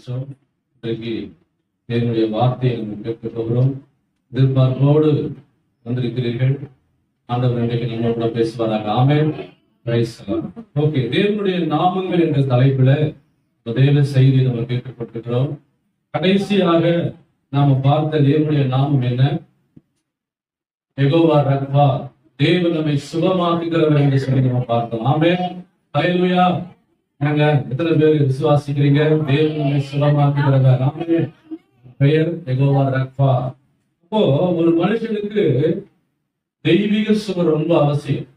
பெற்றோம். இன்றைக்கு தேவனுடைய வார்த்தையை நம்ம கேட்க போகிறோம். எதிர்பார்ப்போடு வந்திருக்கிறீர்கள். ஆண்டவர் இன்றைக்கு நம்ம கூட பேசுவாராக. Amen. Praise the Lord. Okay, தேவனுடைய நாமங்கள் என்ற தலைப்புல தேவ செய்தி நம்ம கேட்கப்பட்டிருக்கிறோம். கடைசியாக நாம பார்த்த தேவனுடைய நாமம் என்ன? யெகோவா ரப்பா, தேவன் நம்மை சுகமாக்குகிறவர் என்று சொல்லி நம்ம பார்த்தோம். ஆமென். ஹல்லேலூயா. நாங்க எத்தனை பேர் விசுவாசிக்கிறீங்க? தேவன் நம்மை சுகமாக்குகிறவர். ஆமென். பெயர் யெகோவா ரப்பா. அப்போ ஒரு மனுஷனுக்கு தெய்வீக சுகம் ரொம்ப அவசியம்.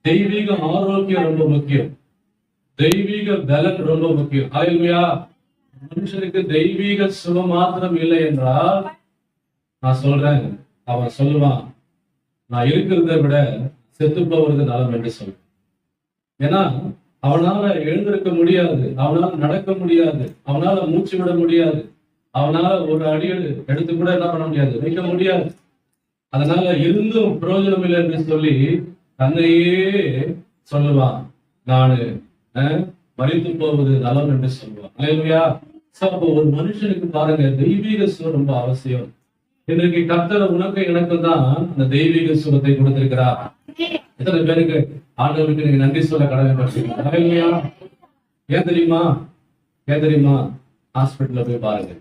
தெய்வீக ஆரோக்கியம் ரொம்ப முக்கியம். தெய்வீக பலன் ரொம்ப முக்கியம். ஹல்லேலூயா. மனுஷனுக்கு தெய்வீக சுகம் மாத்திரம் இல்லை என்றால், நான் சொல்றேன், அவன் சொல்லுவான், நான் இருக்கிறத விட செத்து போவது நலம் என்று சொல்லுவான். ஏன்னா அவனால எழுந்திருக்க முடியாது, அவனால நடக்க முடியாது, அவனால மூச்சு விட முடியாது, அவனால ஒரு அடி எடுத்து கூட என்ன பண்ண முடியாது, வைக்க முடியாது. அதனால இருந்தும் பிரயோஜனம் இல்லை என்று சொல்லி தன்னையே சொல்லுவான், நானு மறித்து போவது நலம் என்று சொல்லுவான். ஹல்லேலூயா. அப்போ ஒரு மனுஷனுக்கு பாருங்க, தெய்வீக சுகம் ரொம்ப அவசியம். இன்றைக்கு கர்த்தர் உனக்கு எனக்கு தான் அந்த தெய்வீக சுகத்தை கொடுத்திருக்கிறார். எத்தனை பேருக்கு ஆண்டவருக்கு நீங்க நன்றி சொல்ல கடமைப்பட்டீங்க? ஹல்லேலூயா. ஏன் தெரியுமா? ஹாஸ்பிட்டல்ல போய் பாருங்க,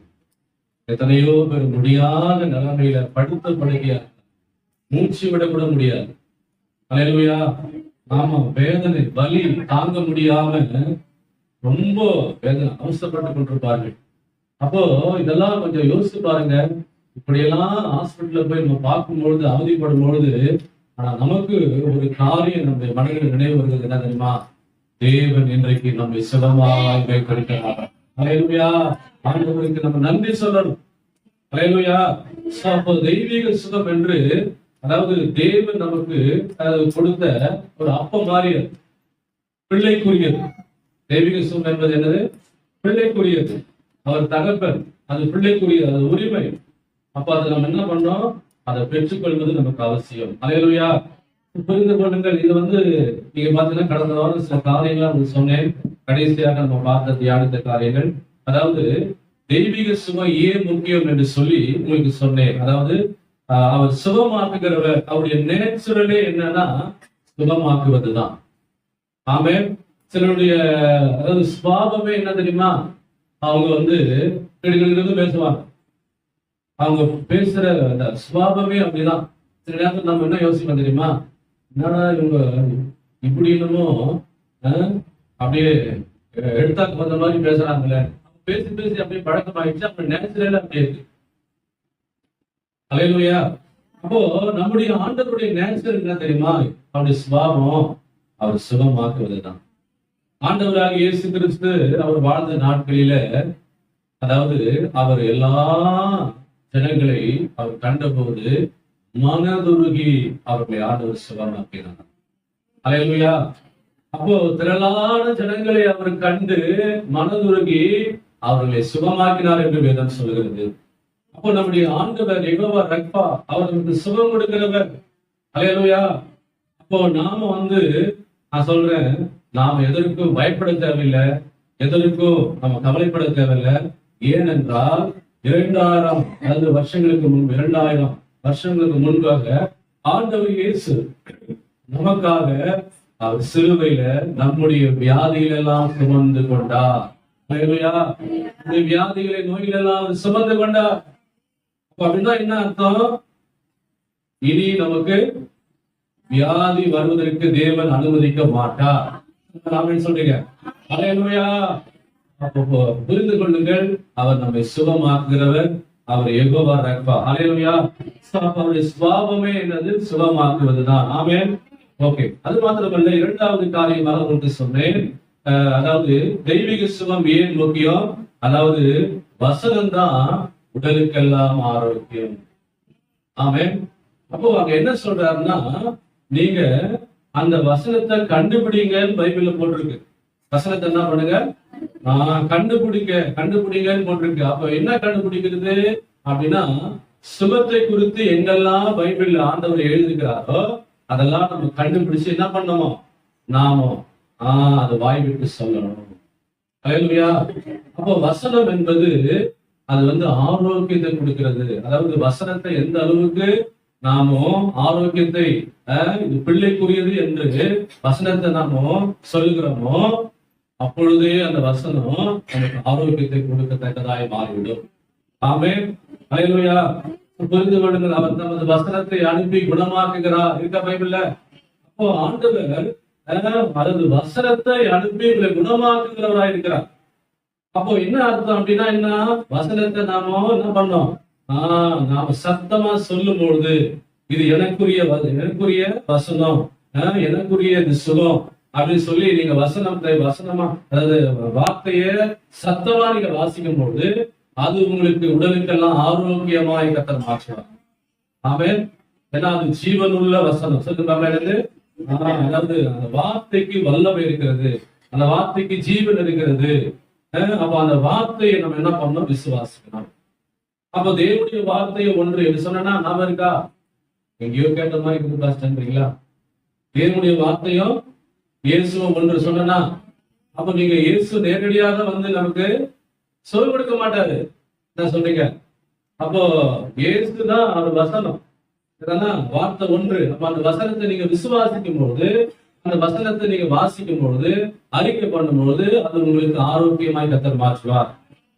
எத்தனையோ பேர் முடியாத நிலைமையில படுத்த படுக்கையா, மூச்சு விட கூட முடியாது. ஹல்லேலூயா. ஆமா, வேதனை வலி தாங்க முடியாம ரொம்ப வேதனை அவசரப்பட்டு கொண்டிருப்பார்கள். அப்போ இதெல்லாம் கொஞ்சம் யோசிச்சு பாருங்க. இப்படியெல்லாம் ஹாஸ்பிட்டல்ல போய் நம்ம பார்க்கும்பொழுது, அவதிப்படும் பொழுது, ஆனா நமக்கு ஒரு காரியம் நம்ம மனதில் நினைவு வருகிறது. என்ன தெரியுமா? தேவன் இன்றைக்கு நம்மை சுகமாய் வைத்திருக்கிறார். ஹல்லேலூயா. ஆண்டவருக்கு நம்ம நன்றி சொல்லணும். ஹல்லேலூயா. அப்போ தெய்வீக சுகம் என்று, அதாவது தேவன் நமக்கு கொடுத்த ஒரு அப்பம் மாறியது, பிள்ளைக்குரியது. தெய்வீக சுகம் என்பது என்னது? பிள்ளைக்குரியது. அவர் தகப்பன், அது பிள்ளைக்குரியது, அது உரிமை. அப்ப அதை நம்ம என்ன பண்றோம்? அதை பெற்றுக்கொள்வது நமக்கு அவசியம். ஹல்லேலூயா. புரிந்து கொள்ளுங்கள். இது நீங்க பாத்தீங்கன்னா கடந்த வாரம் சில காரியங்கள் உங்களுக்கு சொன்னேன். கடைசியாக நம்ம பார்த்த தியானித்த காரியங்கள், அதாவது தெய்வீக சுகம் ஏன் முக்கியம் என்று சொல்லி உங்களுக்கு சொன்னேன். அதாவது அவர் சுகமாக்குகிறவர். அவருடைய நேச்சுரலே என்னன்னா சுகமாக்குவதுதான். ஆமென். சிலருடைய அதாவது சுபாவமே என்ன தெரியுமா? அவங்க பேசுவாங்க. அவங்க பேசுற அந்த சுபாவமே அப்படிதான். சில நேரத்தில் நம்ம என்ன யோசிப்போம் தெரியுமா? என்னடா இவங்க இப்படி என்னமோ அப்படியே எடுத்தாக்கு வந்த மாதிரி பேசுறாங்களே. பேசி பேசி அப்படியே பழக்கமாயிடுச்சு. அப்படி நேச்சுரலா அப்படியே இருக்கு. ஹல்லேலூயா. அப்போ நம்முடைய ஆண்டவருடைய நேச்சர் என்ன தெரியுமா? அவருடைய சுபாவம் அவர் சுகமாக்குவதுதான். ஆண்டவராக இயேசு கிறிஸ்து அவர் வாழ்ந்த நாட்களில, அதாவது அவர் எல்லா ஜனங்களை அவர் கண்டபோது மனதுருகி அவர்களை ஆண்டவர் சுகமாக்கினார். ஹல்லேலூயா. அப்போ திரளான ஜனங்களை அவர் கண்டு மனதுருகி அவர்களை சுகமாக்கினார் என்று வேதம் சொல்கிறது. அப்போ நம்முடைய ஆண்டவர் யெகோவா ரப்பா, அவர் நமக்கு சுகம் கொடுக்கிறவர். ஹல்லேலூயா. அப்போ நாம நான் சொல்றேன், நாம எதற்கும் பயப்பட தேவையில்லை, எதற்கும் நம்ம கவலைப்பட தேவையில்லை. ஏனென்றால் 2000 வருஷங்களுக்கு முன்பு, 2000 வருஷங்களுக்கு முன்பாக ஆண்டவர் இயேசு நமக்காக அவர் சிலுவையில நம்முடைய வியாதிகள் எல்லாம் சுமந்து கொண்டார். ஹல்லேலூயா. இந்த வியாதிகளை, நோய்கள் எல்லாம் அவர் சுமந்து கொண்டார். அப்படின்னா என்ன அர்த்தம்? இனி நமக்கு வியாதி வருவதற்கு தேவன் அனுமதிக்க மாட்டார். சொல்றீங்க? ஹல்லேலூயா. அப்போ புரிந்து கொள்ளுங்கள், அவர் நம்மை சுகமாக்குகிறவர். அவர் யெகோவா ரப்பா. ஹல்லேலூயா. அவருடைய சுபாவமே என்னது? சுகமாக்குவதுதான். ஆமென். ஓகே. அது மாத்திரமல்ல, இரண்டாவது காரியமாக உங்களுக்கு சொன்னேன். அதாவது தெய்வீக சுகம் ஏன் முக்கியம்? அதாவது வசனம் தான் உடலுக்கெல்லாம் ஆரோக்கியம். ஆமென். அப்போ அங்க என்ன சொல்றாருன்னா, நீங்க அந்த வசனத்தை கண்டுபிடிங்கன்னு பைபிள்ல போட்டிருக்கு. வசனத்தை என்ன பண்ணுங்க? கண்டுபிடிங்கன்னு போட்டிருக்கு. அப்ப என்ன கண்டுபிடிக்கிறது அப்படின்னா, சுகத்தை குறித்து எங்கெல்லாம் பைபிள்ல ஆண்டவர் எழுதிக்கிறாரோ அதெல்லாம் நம்ம கண்டுபிடிச்சு என்ன பண்ணணும்? நாம அது வாய் விட்டு சொல்லணும். அல்லேலூயா. அப்போ வசனம் என்பது அது ஆரோக்கியத்தை கொடுக்கிறது. அதாவது வசனத்தை எந்த அளவுக்கு நாமோ ஆரோக்கியத்தை இது பிள்ளைக்குரியது என்று வசனத்தை நாமோ சொல்லுகிறோமோ, அப்பொழுதே அந்த வசனம் நமக்கு ஆரோக்கியத்தை கொடுக்கத்தக்கதாய் மாறிவிடும். ஆமென். அல்லேலூயா. புரிந்து கொள்ளுங்கள், அவர் தமது வசனத்தை அனுப்பி குணமாக்குகிறார் இருக்க பைபிள்ல. அப்போ ஆண்டவர் அதாவது வசனத்தை அனுப்பி இவங்களை குணமாக்குகிறவராய் இருக்கிறார். அப்போ என்ன அர்த்தம் அப்படின்னா, என்ன வசனத்தை நாம என்ன பண்ணோம், நாம சத்தமா சொல்லும் பொழுது இது எனக்குரிய வசனம், எனக்குரிய இது சுகம் அப்படின்னு சொல்லி நீங்க வசனமா அதாவது வார்த்தைய சத்தமா நீங்க வாசிக்கும் பொழுது அது உங்களுக்கு உடலுக்கெல்லாம் ஆரோக்கியமாய் கர்த்தர் மாற்றுவார். ஆமென். ஏன்னா அது ஜீவனுள்ள வசனம். சொல்லுங்க, அதாவது அந்த வார்த்தைக்கு வல்லமை இருக்கிறது, அந்த வார்த்தைக்கு ஜீவன் இருக்கிறது. அப்ப அந்த வார்த்தையை நம்ம என்ன பண்ணணும், விசுவாசிக்கணும். அப்ப தேவனுடைய வார்த்தையை ஒன்று என்று சொன்னா நாம இருக்கா எங்கேயோ கேட்ட மாதிரி பாஸ்டீங்களா? தேவனுடைய வார்த்தையும் இயேசுவும் ஒன்று சொன்னா அப்ப நீங்க இயேசு நேரடியாக நமக்கு சொல்லிக் கொடுக்க மாட்டாரு. என்ன சொல்றீங்க? அப்போ இயேசுதான் அவர் வசனம், வார்த்தை ஒன்று. அப்ப அந்த வசனத்தை நீங்க விசுவாசிக்கும் பொழுது, அந்த வசனத்தை நீங்க வாசிக்கும் பொழுது, அறிக்கை பண்ணும் பொழுது அது உங்களுக்கு ஆரோக்கியமாய் கர்த்தர் மாற்றுவார்.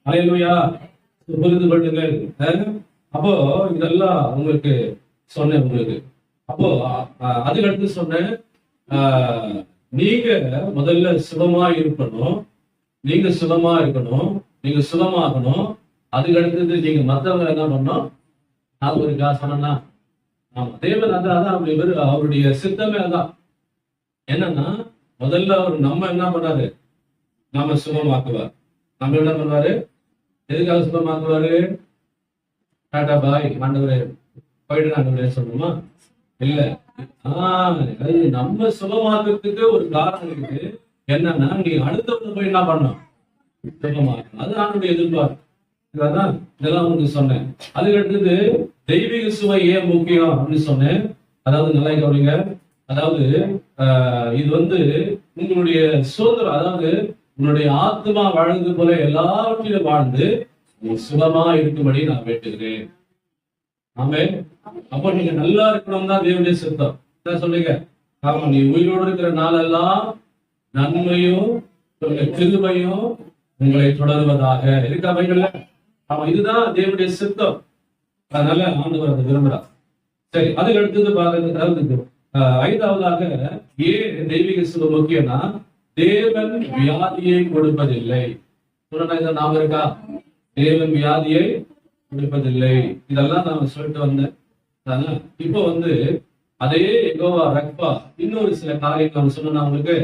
அல்லேலூயா. புரிந்து கொள்ளுங்கள். அப்போ இதெல்லாம் உங்களுக்கு சொன்னேன் உங்களுக்கு. அப்போ அதுக்கடுத்து சொன்னேன், நீங்க முதல்ல சுகமா இருக்கணும், நீங்க சுகமா இருக்கணும், நீங்க சுகமாகணும். அதுக்கு அடுத்தது நீங்க மற்றவங்க என்ன பண்ணணும், நான் ஒரு சொன்னா ஆமா தேவன் அதான் அவருடைய சித்தமே அதான். என்னன்னா முதல்ல அவர் நம்ம என்ன பண்ணாரு, நம்ம சுகமாக்குவார். நம்ம என்ன பண்ணுவாரு, எதுக்காக சுகமாக்குவாரு? டாடா பாய் ஆண்டவரே போயிட்டு ஆண்டவரே சொல்லணுமா? இல்ல, நம்ம சுகமாக்குறதுக்கு ஒரு காரணம் இருக்கு. என்னன்னா நீ அடுத்தவங்க போய் என்ன பண்ணணும், சுகமாக்கணும். அது ஆண்டவருடைய எதிர்பார்ப்பு. இதெல்லாம் உங்களுக்கு சொன்னேன். அதுக்கு அடுத்தது தெய்வீக சுவை ஏன் முக்கியம் அப்படின்னு சொன்னேன். அதாவது நல்லா கவனிங்க. அதாவது இது உங்களுடைய சுதந்திரம், அதாவது உங்களுடைய ஆத்மா வாழ்ந்து போல எல்லாவற்றிலும் வாழ்ந்து சுகமா இருக்கும்படி நான் வேண்டுகிறேன். ஆமே. அப்ப நீங்க நல்லா இருக்கணும் தான் தேவனுடைய சித்தம். என்ன சொல்றீங்க? ஆமா, நீ உயிரோடு இருக்கிற நாளெல்லாம் நன்மையும் கிருபையும் உங்களை தொடர்வதாக இருக்கா பைபிள்ல? ஆமா, இதுதான் தேவனுடைய சித்தம். அதனால ஆண்டவர் அதை விரும்புறார். சரி, அதுக்கு அடுத்தது பாருங்க. ஐந்தாவதாக ஏன் தெய்வீக சுகம் முக்கியம்னா, தேவன் வியாதியை கொடுப்பதில்லை. சொல்லுங்க, நாம இருக்கா? தேவன் வியாதியை கொடுப்பதில்லை. இதெல்லாம் நான் சொல்லிட்டு வந்தேன். இப்போ அதே யெகோவா ரக்பா இன்னொரு சில காரியங்கள் சொன்னா உங்களுக்கு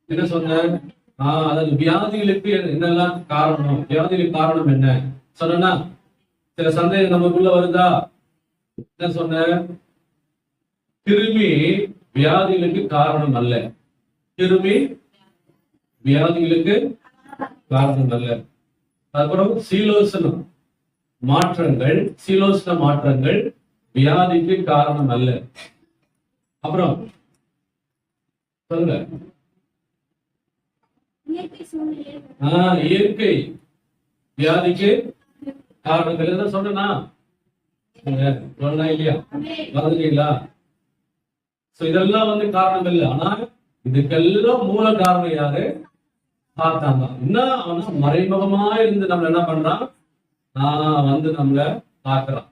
என்ன சொன்னேன்? அதாவது வியாதிகளுக்கு என்னெல்லாம் காரணம், வியாதிகளுக்கு காரணம் என்ன சொன்னா சில சந்தேகம் நமக்குள்ள வருதா? என்ன சொன்ன? கிருமி வியாதிகளுக்கு காரணம் அல்ல. கிருமி வியாதிகளுக்கு காரணம் அல்ல. அப்புறம் சீலோசன மாற்றங்கள் வியாதிக்கு காரணம் அல்ல. அப்புறம் சொல்லுங்க, இயற்கை வியாதிக்கு காரணங்கள் என்ன சொன்னா இல்லையா? மறந்துட்டீங்களா? இதெல்லாம் காரணம் இல்லை. ஆனா இதுக்கெல்லாம் மூல காரணம் யாரு? பார்த்தாங்க. இன்னும் அவன் மறைமுகமா இருந்து நம்மள என்ன பண்றான், நம்மள பார்க்கிறான்.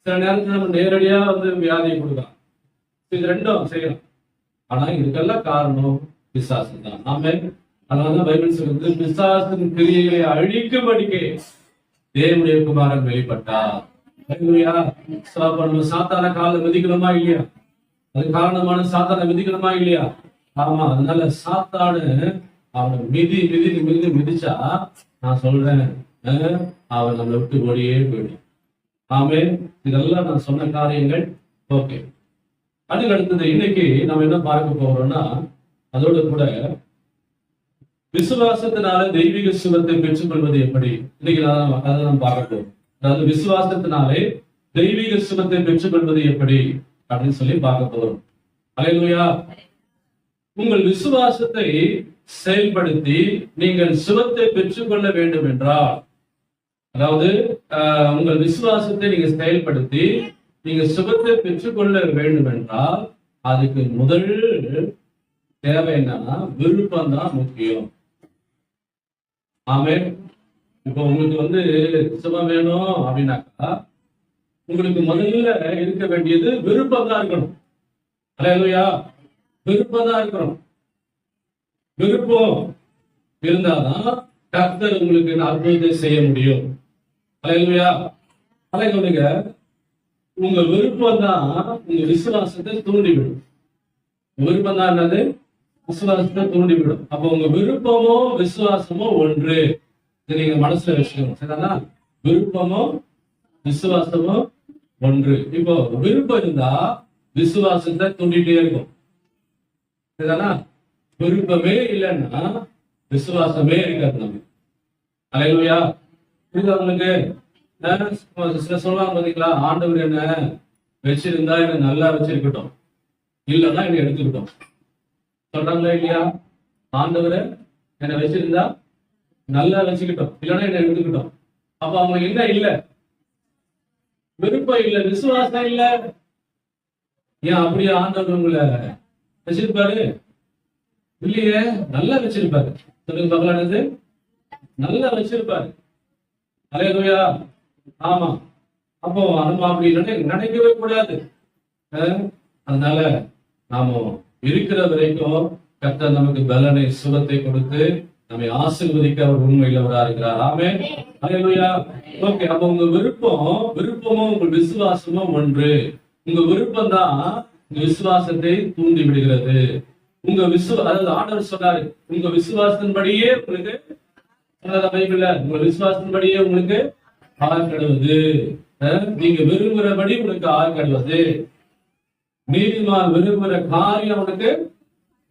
சில நேரத்துல நம்ம நேரடியா வியாதியை கொடுக்கலாம். இது ரெண்டும் செய்யலாம். ஆனா இதுக்கெல்லாம் காரணம் பிசாசு தான். ஆமே. அதனாலதான் பைபிள் சொல்லுது, பிசாசின் கிரியைகளை அழிக்கும்படிக்கே தேவனுடைய குமாரன் வெளிப்பட்டார். சாத்தான காலை மிதிக்கணுமா இல்லையா? அது காரணமான சாத்தான மிதிக்கணுமா இல்லையா? ஆமா. அதனால சாத்தானு அவனை மிதிச்சா நான் சொல்றேன், அவன் நம்மளை விட்டு ஓடியே போயிடும். ஆமே. இதெல்லாம் நான் சொன்ன காரியங்கள். ஓகே, அதுக்கு அடுத்தது இன்னைக்கு நம்ம என்ன பார்க்க போறோம்னா, அதோட கூட விசுவாசத்தினால தெய்வீக சுகத்தை பெற்றுக்கொள்வது எப்படி, இன்னைக்கு அதை நம்ம பார்க்க போறோம். அதாவது விசுவாசத்தினாலே தெய்வீக சுகத்தை பெற்றுக்கொள்வது எப்படி அப்படின்னு சொல்லி பார்க்க போறோம். அல்லேலூயா. உங்கள் விசுவாசத்தை செயல்படுத்தி நீங்கள் சுகத்தை பெற்றுக்கொள்ள வேண்டும் என்றால், அதாவது உங்கள் விசுவாசத்தை நீங்க செயல்படுத்தி நீங்க சுகத்தை பெற்றுக்கொள்ள வேண்டும் என்றால் அதுக்கு முதல் தேவை என்னன்னா விருப்பம் தான் முக்கியம். ஆமென். இப்போ உங்களுக்கு சுகம் வேணும் அப்படின்னாக்கா உங்களுக்கு முதல்ல இருக்க வேண்டியது விருப்பம் தான் இருக்கணும். அல்லேலூயா. விருப்பம் தான் இருக்கணும். விருப்பம் இருந்தாதான் கர்த்தர் உங்களுக்கு அற்புதத்தை செய்ய முடியும். அல்லேலூயா. அல்லேலூயா. உங்க விருப்பம் தான் உங்க விசுவாசத்தை தூண்டிவிடும். விருப்பம் தான் என்னது? விசுவாசத்தை தூண்டிவிடும். அப்ப உங்க விருப்பமோ விசுவாசமோ ஒன்று. இதை நீங்க மனசுல வச்சுக்கணும். சரிதானா? விருப்பமோ விசுவாசமோ ஒன்று. இப்போ விருப்பம் இருந்தா விசுவாசத்தை தூண்டிட்டே இருக்கும். சரிதானா? விருப்பமே இல்லைன்னா விசுவாசமே இருக்காது நமக்கு. அல்லேலூயா. புரியுதா உங்களுக்கு? சில சொல்லுவாங்க பாத்தீங்களா, ஆண்டவர் என்ன வச்சிருந்தா என்ன நல்லா வச்சிருக்கட்டும், இல்லைன்னா என்ன எடுத்துக்கிட்டோம் சொல்றாங்களா இல்லையா? ஆண்டவரை என்ன வச்சிருந்தா நல்லா வச்சுக்கிட்டோம், இல்லைன்னா என்ன எடுத்துக்கிட்டோம். அப்ப அவங்க என்ன இல்ல? விருப்பம் இல்ல, விசுவாசம் இல்ல. ஏன் அப்படியே ஆண்டவர் உங்களை வச்சிருப்பாரு? இல்லையே, நல்லா வச்சிருப்பாரு. சொல்லுங்க பார்க்கலானது, நல்லா வச்சிருப்பாரு. அல்லேலூயா. ஆமா. அப்போ நம்ம அப்படி நினைக்கவே கூடாது. அதனால நாம இருக்கிற வரைக்கும் கர்த்தர் நமக்கு பலனை சுகத்தை கொடுத்து நம்மை ஆசீர்வதிக்க அவர் உண்மையிலவரா இருக்கிறார். ஆமென். அல்லேலூயா. ஓகே. அப்ப உங்க விருப்பமும் உங்கள் விசுவாசமும் ஒன்று. உங்க விருப்பம் தான் உங்க விசுவாசத்தை தூண்டி விடுகிறது. உங்க அதாவது ஆண்டவர் சொன்னாரு, உங்க விசுவாசத்தின்படியே உங்களுக்கு பைபிள்ல உங்க விசுவாசத்தின்படியே உங்களுக்கு ஆழ்கடுவது. நீங்க விரும்புகிறபடி உங்களுக்கு ஆழ்கடுவது. நீதிமான் விரும்புகிற காரியம் அவனுக்கு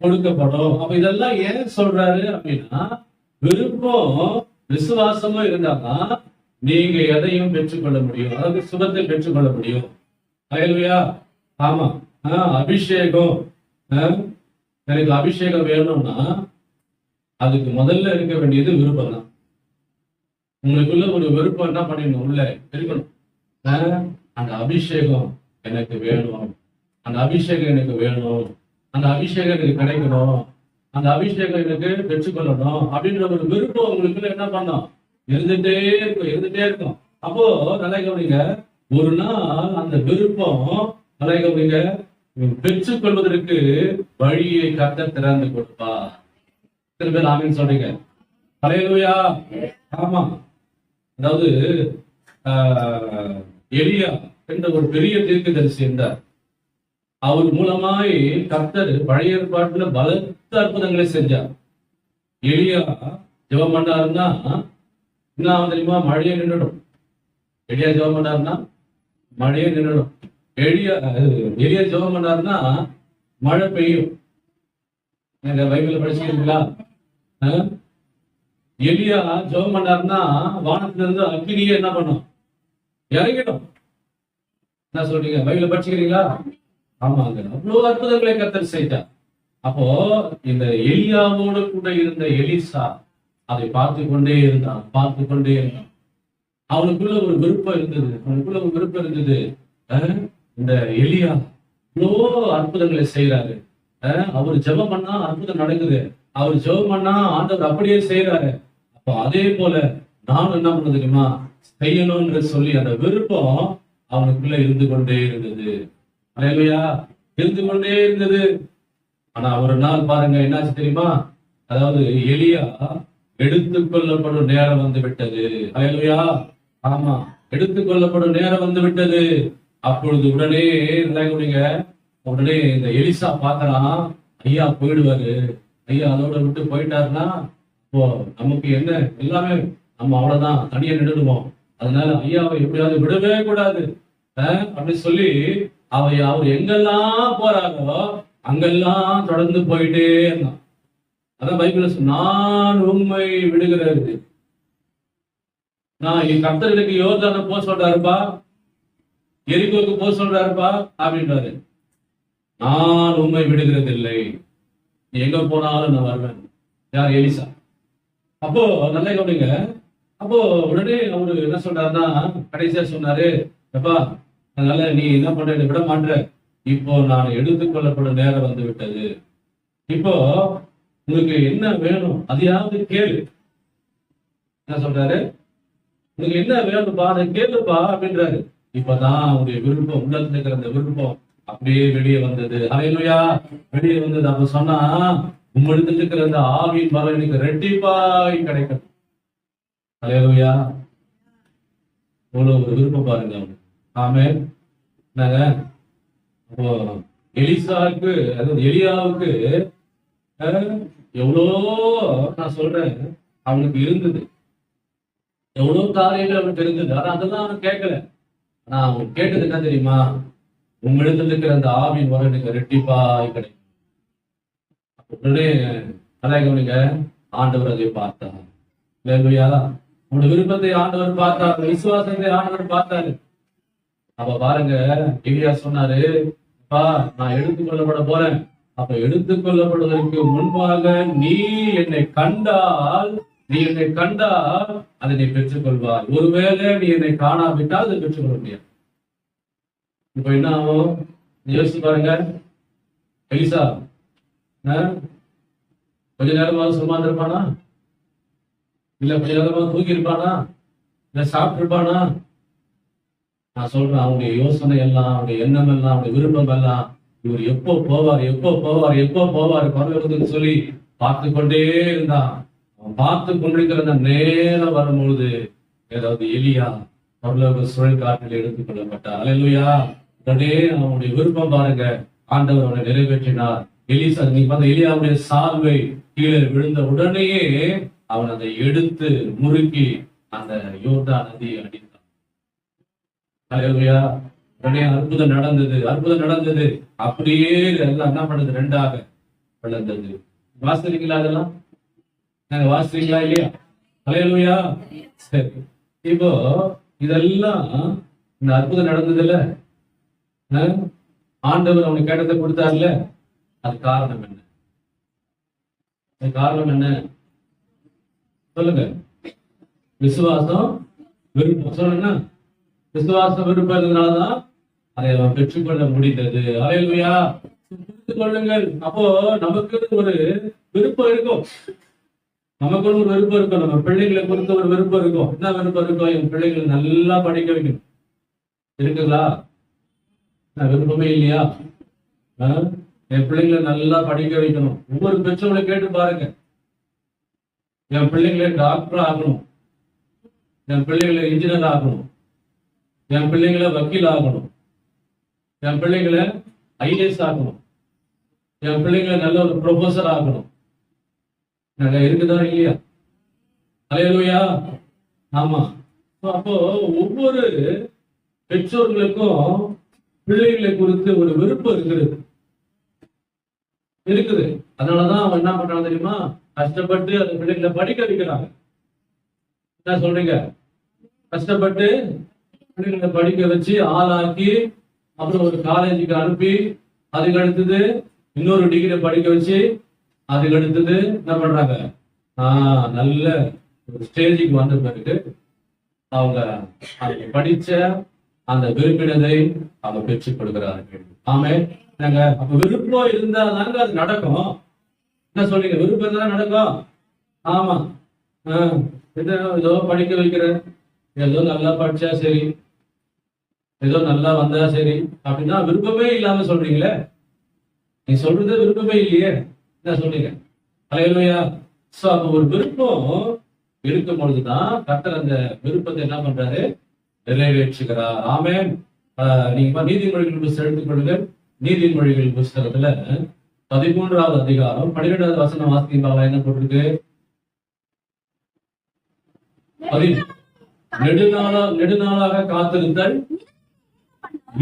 கொடுக்கப்படும். அப்ப இதெல்லாம் ஏன் சொல்றாரு அப்படின்னா, விருப்பம் விசுவாசமும் இருந்தாதான் நீங்க எதையும் பெற்றுக்கொள்ள முடியும். அதாவது சுகத்தை பெற்றுக்கொள்ள முடியும். அல்லேலூயா. ஆமா. அபிஷேகம், எனக்கு அபிஷேகம் வேணும்னா அதுக்கு முதல்ல இருக்க வேண்டியது விருப்பம் தான். உங்களுக்குள்ள ஒரு விருப்பம் என்ன பண்ணிடணும், உள்ள இருக்கணும். அந்த அபிஷேகம் எனக்கு வேணும், அந்த அபிஷேகம் எனக்கு வேணும், அந்த அபிஷேகம் எனக்கு கிடைக்கணும், அந்த அபிஷேகம் எனக்கு பெற்றுக்கொள்ளணும் அப்படின்ற ஒரு விருப்பம் உங்களுக்குள்ள என்ன பண்ணும், இருந்துட்டே இருக்கும். அப்போ நல்லா கவனிங்க, ஒரு நாள் அந்த விருப்பம் நல்லா கவனிங்க பெற்றுக்கொள்வதற்கு வழியை கர்த்தர் திறந்து கொடுப்பா. சில பேர் ஆமீன் சொல்றீங்க. அல்லேலூயா. ஆமா. அதாவது எலியா என்ற ஒரு பெரிய தீர்க்கதரிசி இருந்தார். அவர் மூலமாய் கர்த்தர் பழைய ஏற்பாட்டுல பலத்த அற்புதங்களை செஞ்சார். எலியா ஜெபம் பண்ணாருன்னா என்ன தெரியுமா, மழையே நின்றுடும். எலியா ஜெபம் பண்ணாருன்னா மழையே நின்றுடும். எலியா ஜெபம் பண்ணாருன்னா மழை பெய்யும். பைபிள்ல படிச்சுக்கிறீங்களா? எலியா ஜெபம் பண்ணாருன்னா வானத்துல இருந்து அக்னியே என்ன பண்ணும், இறங்கிடும். என்ன சொல்றீங்க? பைபிள்ல படிச்சுக்கிறீங்களா? ஆமாங்க. அவ்வளவு அற்புதங்களை கர்த்தர் செய்தார். அப்போ இந்த எலியாவோடு கூட இருந்த எலிசா அதை பார்த்து கொண்டே இருந்தான். அவனுக்குள்ள ஒரு விருப்பம் இருந்தது. இந்த எலியா இவ்வளோ அற்புதங்களை செய்யறாரு. அவர் ஜெபம் பண்ணா அற்புதம் நடக்குது. அவர் ஜெபம் பண்ணா ஆண்டவர் அப்படியே செய்யறாரு. அப்போ அதே போல நானும் என்ன பண்ண தெரியுமா, செய்யணும்னு சொல்லி அந்த விருப்பம் அவனுக்குள்ள இருந்து கொண்டே இருந்தது. அல்லேலூயா. இருந்து கொண்டே இருந்தது. ஆனா ஒரு நாள் பாருங்க என்னாச்சு தெரியுமா, அதாவது எலியா எடுத்துக்கொள்ளப்படும் நேரம் வந்து விட்டது. அல்லேலூயா. ஆமா, எடுத்துக்கொள்ளப்படும் நேரம் வந்து விட்டது. அப்பொழுது உடனே இந்த எலிசா பாக்குறான், ஐயா போயிடுவாரு, ஐயா அதோட விட்டு போயிட்டாருன்னா இப்போ நமக்கு என்ன, எல்லாமே நம்ம அவ்வளவுதான், தனியா நின்றுடுவோம். அதனால ஐயாவை எப்படியாவது விடவே கூடாது அப்படின்னு சொல்லி அவர் எங்கெல்லாம் போறாரோ அங்கெல்லாம் தொடர்ந்து போயிட்டே இருந்தான். அதான் பைபிள்ல நான் உண்மை விடுகிறது. நான் என் கர்த்தர்களுக்கு யோர்தானை போக சொல்றாருப்பா, எரிகோவுக்கு போக சொல்றாருப்பா அப்படின்றாரு. நான் உண்மை விடுகிறது இல்லை. நீ எங்க போனாலும் நான் வருவேன். யார்? எலிசா. அப்போ நல்ல கவனிங்க. அப்போ உடனே அவரு என்ன சொல்றாருன்னா, கடைசியா சொன்னாரு, எப்பா அதனால நீ என்ன பண்ற, விட மாட்ட, இப்போ நான் எடுத்துக்கொள்ளப்படும் நேரம் வந்து விட்டது. இப்போ உங்களுக்கு என்ன வேணும் அதையாவது கேளு. என்ன சொல்றாரு? உங்களுக்கு என்ன வேணும்பா அதை கேளுப்பா அப்படின்றாரு. இப்பதான் அவருடைய விருப்பம், உள்ளத்துல இருக்கிற அந்த விருப்பம் அப்படியே வெளியே வந்தது. ஹல்லேலூயா. வெளியே வந்தது. அப்ப சொன்னா, உம்மிடத்தில் இருக்கிற அந்த ஆவியின் பலம் எனக்கு ரெட்டிப்பாய் கிடைக்கும். ஹல்லேலூயா. இவ்வளவு ஒரு விருப்பம் பாருங்க அவனுக்கு. ஆமென். என்னங்க, அப்போ எலிசாவுக்கு, அதாவது எலியாவுக்கு எவ்வளோ, நான் சொல்றேன், அவனுக்கு இருந்தது, எவ்வளவு காரியங்கள் அவனுக்கு இருந்தது. ஆனா அதெல்லாம் அவன் கேட்கல. ஆனா அவன் கேட்டது என்ன தெரியுமா? உங்களிடத்தில் இருக்கிற அந்த ஆவின் வர எனக்கு ரெட்டிப்பாய் கிடைக்கும். உடனே நல்லா கவனிங்க, ஆண்டவர் அதை பார்த்தார். இல்லையா? உங்களோட விருப்பத்தை ஆண்டவர் பார்த்தார், விசுவாசத்தை ஆண்டவர் பார்த்தாரு. அப்ப பாருங்க, எலியா சொன்னாரு, அப்பா நான் எடுத்துக்கொள்ளப்பட போறேன். அப்ப எடுத்துக்கொள்ளப்படுவதற்கு முன்பாக நீ என்னை கண்டால் அதை நீ பெற்றுக்கொள்வாய். ஒருவேளை நீ என்னை காணாவிட்டால் அதை பெற்றுக்கொள்ள முடியாது. இப்ப என்ன ஆகும் யோசிச்சு பாருங்க. எலிசா கொஞ்ச நேரமாவது சும்மா இருப்பானா? இல்ல கொஞ்ச நேரமாவது தூக்கி இருப்பானா? இல்ல சாப்பிட்டு இருப்பானா? நான் சொல்றேன், அவனுடைய யோசனை எல்லாம், அவனுடைய எண்ணம் எல்லாம், அவனுடைய விருப்பம் எல்லாம், இவர் எப்போ போவார் பரலோகத்துக்கு சொல்லி பார்த்து கொண்டே இருந்தான். அவன் பார்த்து கொண்டிருக்கிற அந்த நேரம் வரும்பொழுது, ஏதாவது எலியா பரலோக சுழல் காற்றில் எடுத்துக் கொள்ளப்பட்டார். அல்லேலூயா. உடனே அவனுடைய விருப்பம் பாருங்க, ஆண்டவர் அவனை நிறைவேற்றினார். எலிசா, நீ பார்த்த எலியாவுடைய சால்வை கீழே விழுந்த உடனேயே அவன் அதை எடுத்து முறுக்கி அந்த யோர்தான் நதியை அடித்தான். அல்லேலூயா. உடனே அற்புதம் நடந்தது. அப்படியே எல்லாம் என்ன பண்ணது? ரெண்டாக வளர்ந்தது. வாசிக்கிறீங்களா? அதெல்லாம் நாங்க வாசிக்கிறீங்களா இல்லையா? அல்லேலூயா. சரி, இப்போ இதெல்லாம் இந்த அற்புதம் நடந்தது இல்ல, ஆண்டவர் அவனுக்கு கேட்டதை கொடுத்தாருல, அது காரணம் என்ன? சொல்லுங்க. விசுவாசம், விருப்பம். சொல்லுங்க. விசுவாசம், விருப்பம் இருந்ததுனாலதான் அதை அவன் பெற்றுக்கொள்ள முடிந்தது. அல்லேலூயா. புரிந்து கொள்ளுங்கள். அப்போ நமக்கு ஒரு விருப்பம் இருக்கும், நம்ம பிள்ளைகளை குறித்த ஒரு விருப்பம் இருக்கும். என்ன விருப்பம் இருக்கும்? என் பிள்ளைகளை நல்லா படிக்க வைக்கணும். இருக்குங்களா? விருப்பமே இல்லையா? என் பிள்ளைங்களை நல்லா படிக்க வைக்கணும். ஒவ்வொரு பெற்றோர்களை கேட்டு பாருங்க. என் பிள்ளைகளை டாக்டர் ஆகணும், என் பிள்ளைகளை இன்ஜினியர் ஆகணும், என் பிள்ளைங்களை வக்கீல் ஆகணும், என் பிள்ளைங்களை ஐஏஎஸ் ஆகணும், என் பிள்ளைங்களை நல்ல ஒரு ப்ரொஃபஸர் ஆகணும். இருக்குதா இல்லையா? அல்லேலூயா. ஆமா. அப்போ ஒவ்வொரு பெற்றோர்களுக்கும் பிள்ளைகளை குறித்து ஒரு விருப்பம் இருக்குது. அதனாலதான் அவன் என்ன பண்றான் தெரியுமா? கஷ்டப்பட்டு அந்த பிள்ளைகளை படிக்க வைக்கிறாங்க. என்ன சொல்றீங்க? கஷ்டப்பட்டு பிள்ளைகளை படிக்க வச்சு ஆளாக்கி, அப்புறம் ஒரு காலேஜுக்கு அனுப்பி, அதுக்கு அடுத்தது இன்னொரு டிகிரி படிக்க வச்சு, அதுக்கு அடுத்தது என்ன பண்றாங்க? நல்ல ஒரு ஸ்டேஜுக்கு வந்த பிறகு அவங்க படிச்ச அந்த விரும்பினதை அவங்க பெற்றுக் கொடுக்கிறார்கள். ஆமென். அப்ப விருப்பம் இருந்தாதாங்க அது நடக்கும். என்ன சொல்றீங்க? விருப்பம் இருந்தா நடக்கும். ஆமா. ஏதோ படிக்க வைக்கிறேன், ஏதோ நல்லா படிச்சா சரி, ஏதோ நல்லா வந்தா சரி அப்படின்னா விருப்பமே இல்லாம சொல்றீங்களே. நீ சொல்றது விருப்பமே இல்லையே. என்ன சொல்றீங்க? அல்லேலூயா. சோ அப்ப ஒரு விருப்பம் இருக்கும் பொழுதுதான் கர்த்தர் அந்த விருப்பத்தை என்ன பண்றாரு? நிறைவேற்றுகிறார். ஆமென். நீங்க நீதிமொழிகள் புத்தகம் எடுத்துக்கொள்ளுங்கள். நீதிமொழிகள் புத்தகத்துல 13வது அதிகாரம் 12வது வசனம் வாசித்தீங்களா? என்ன போட்டிருக்கு? நெடுநாளாக காத்திருத்தல்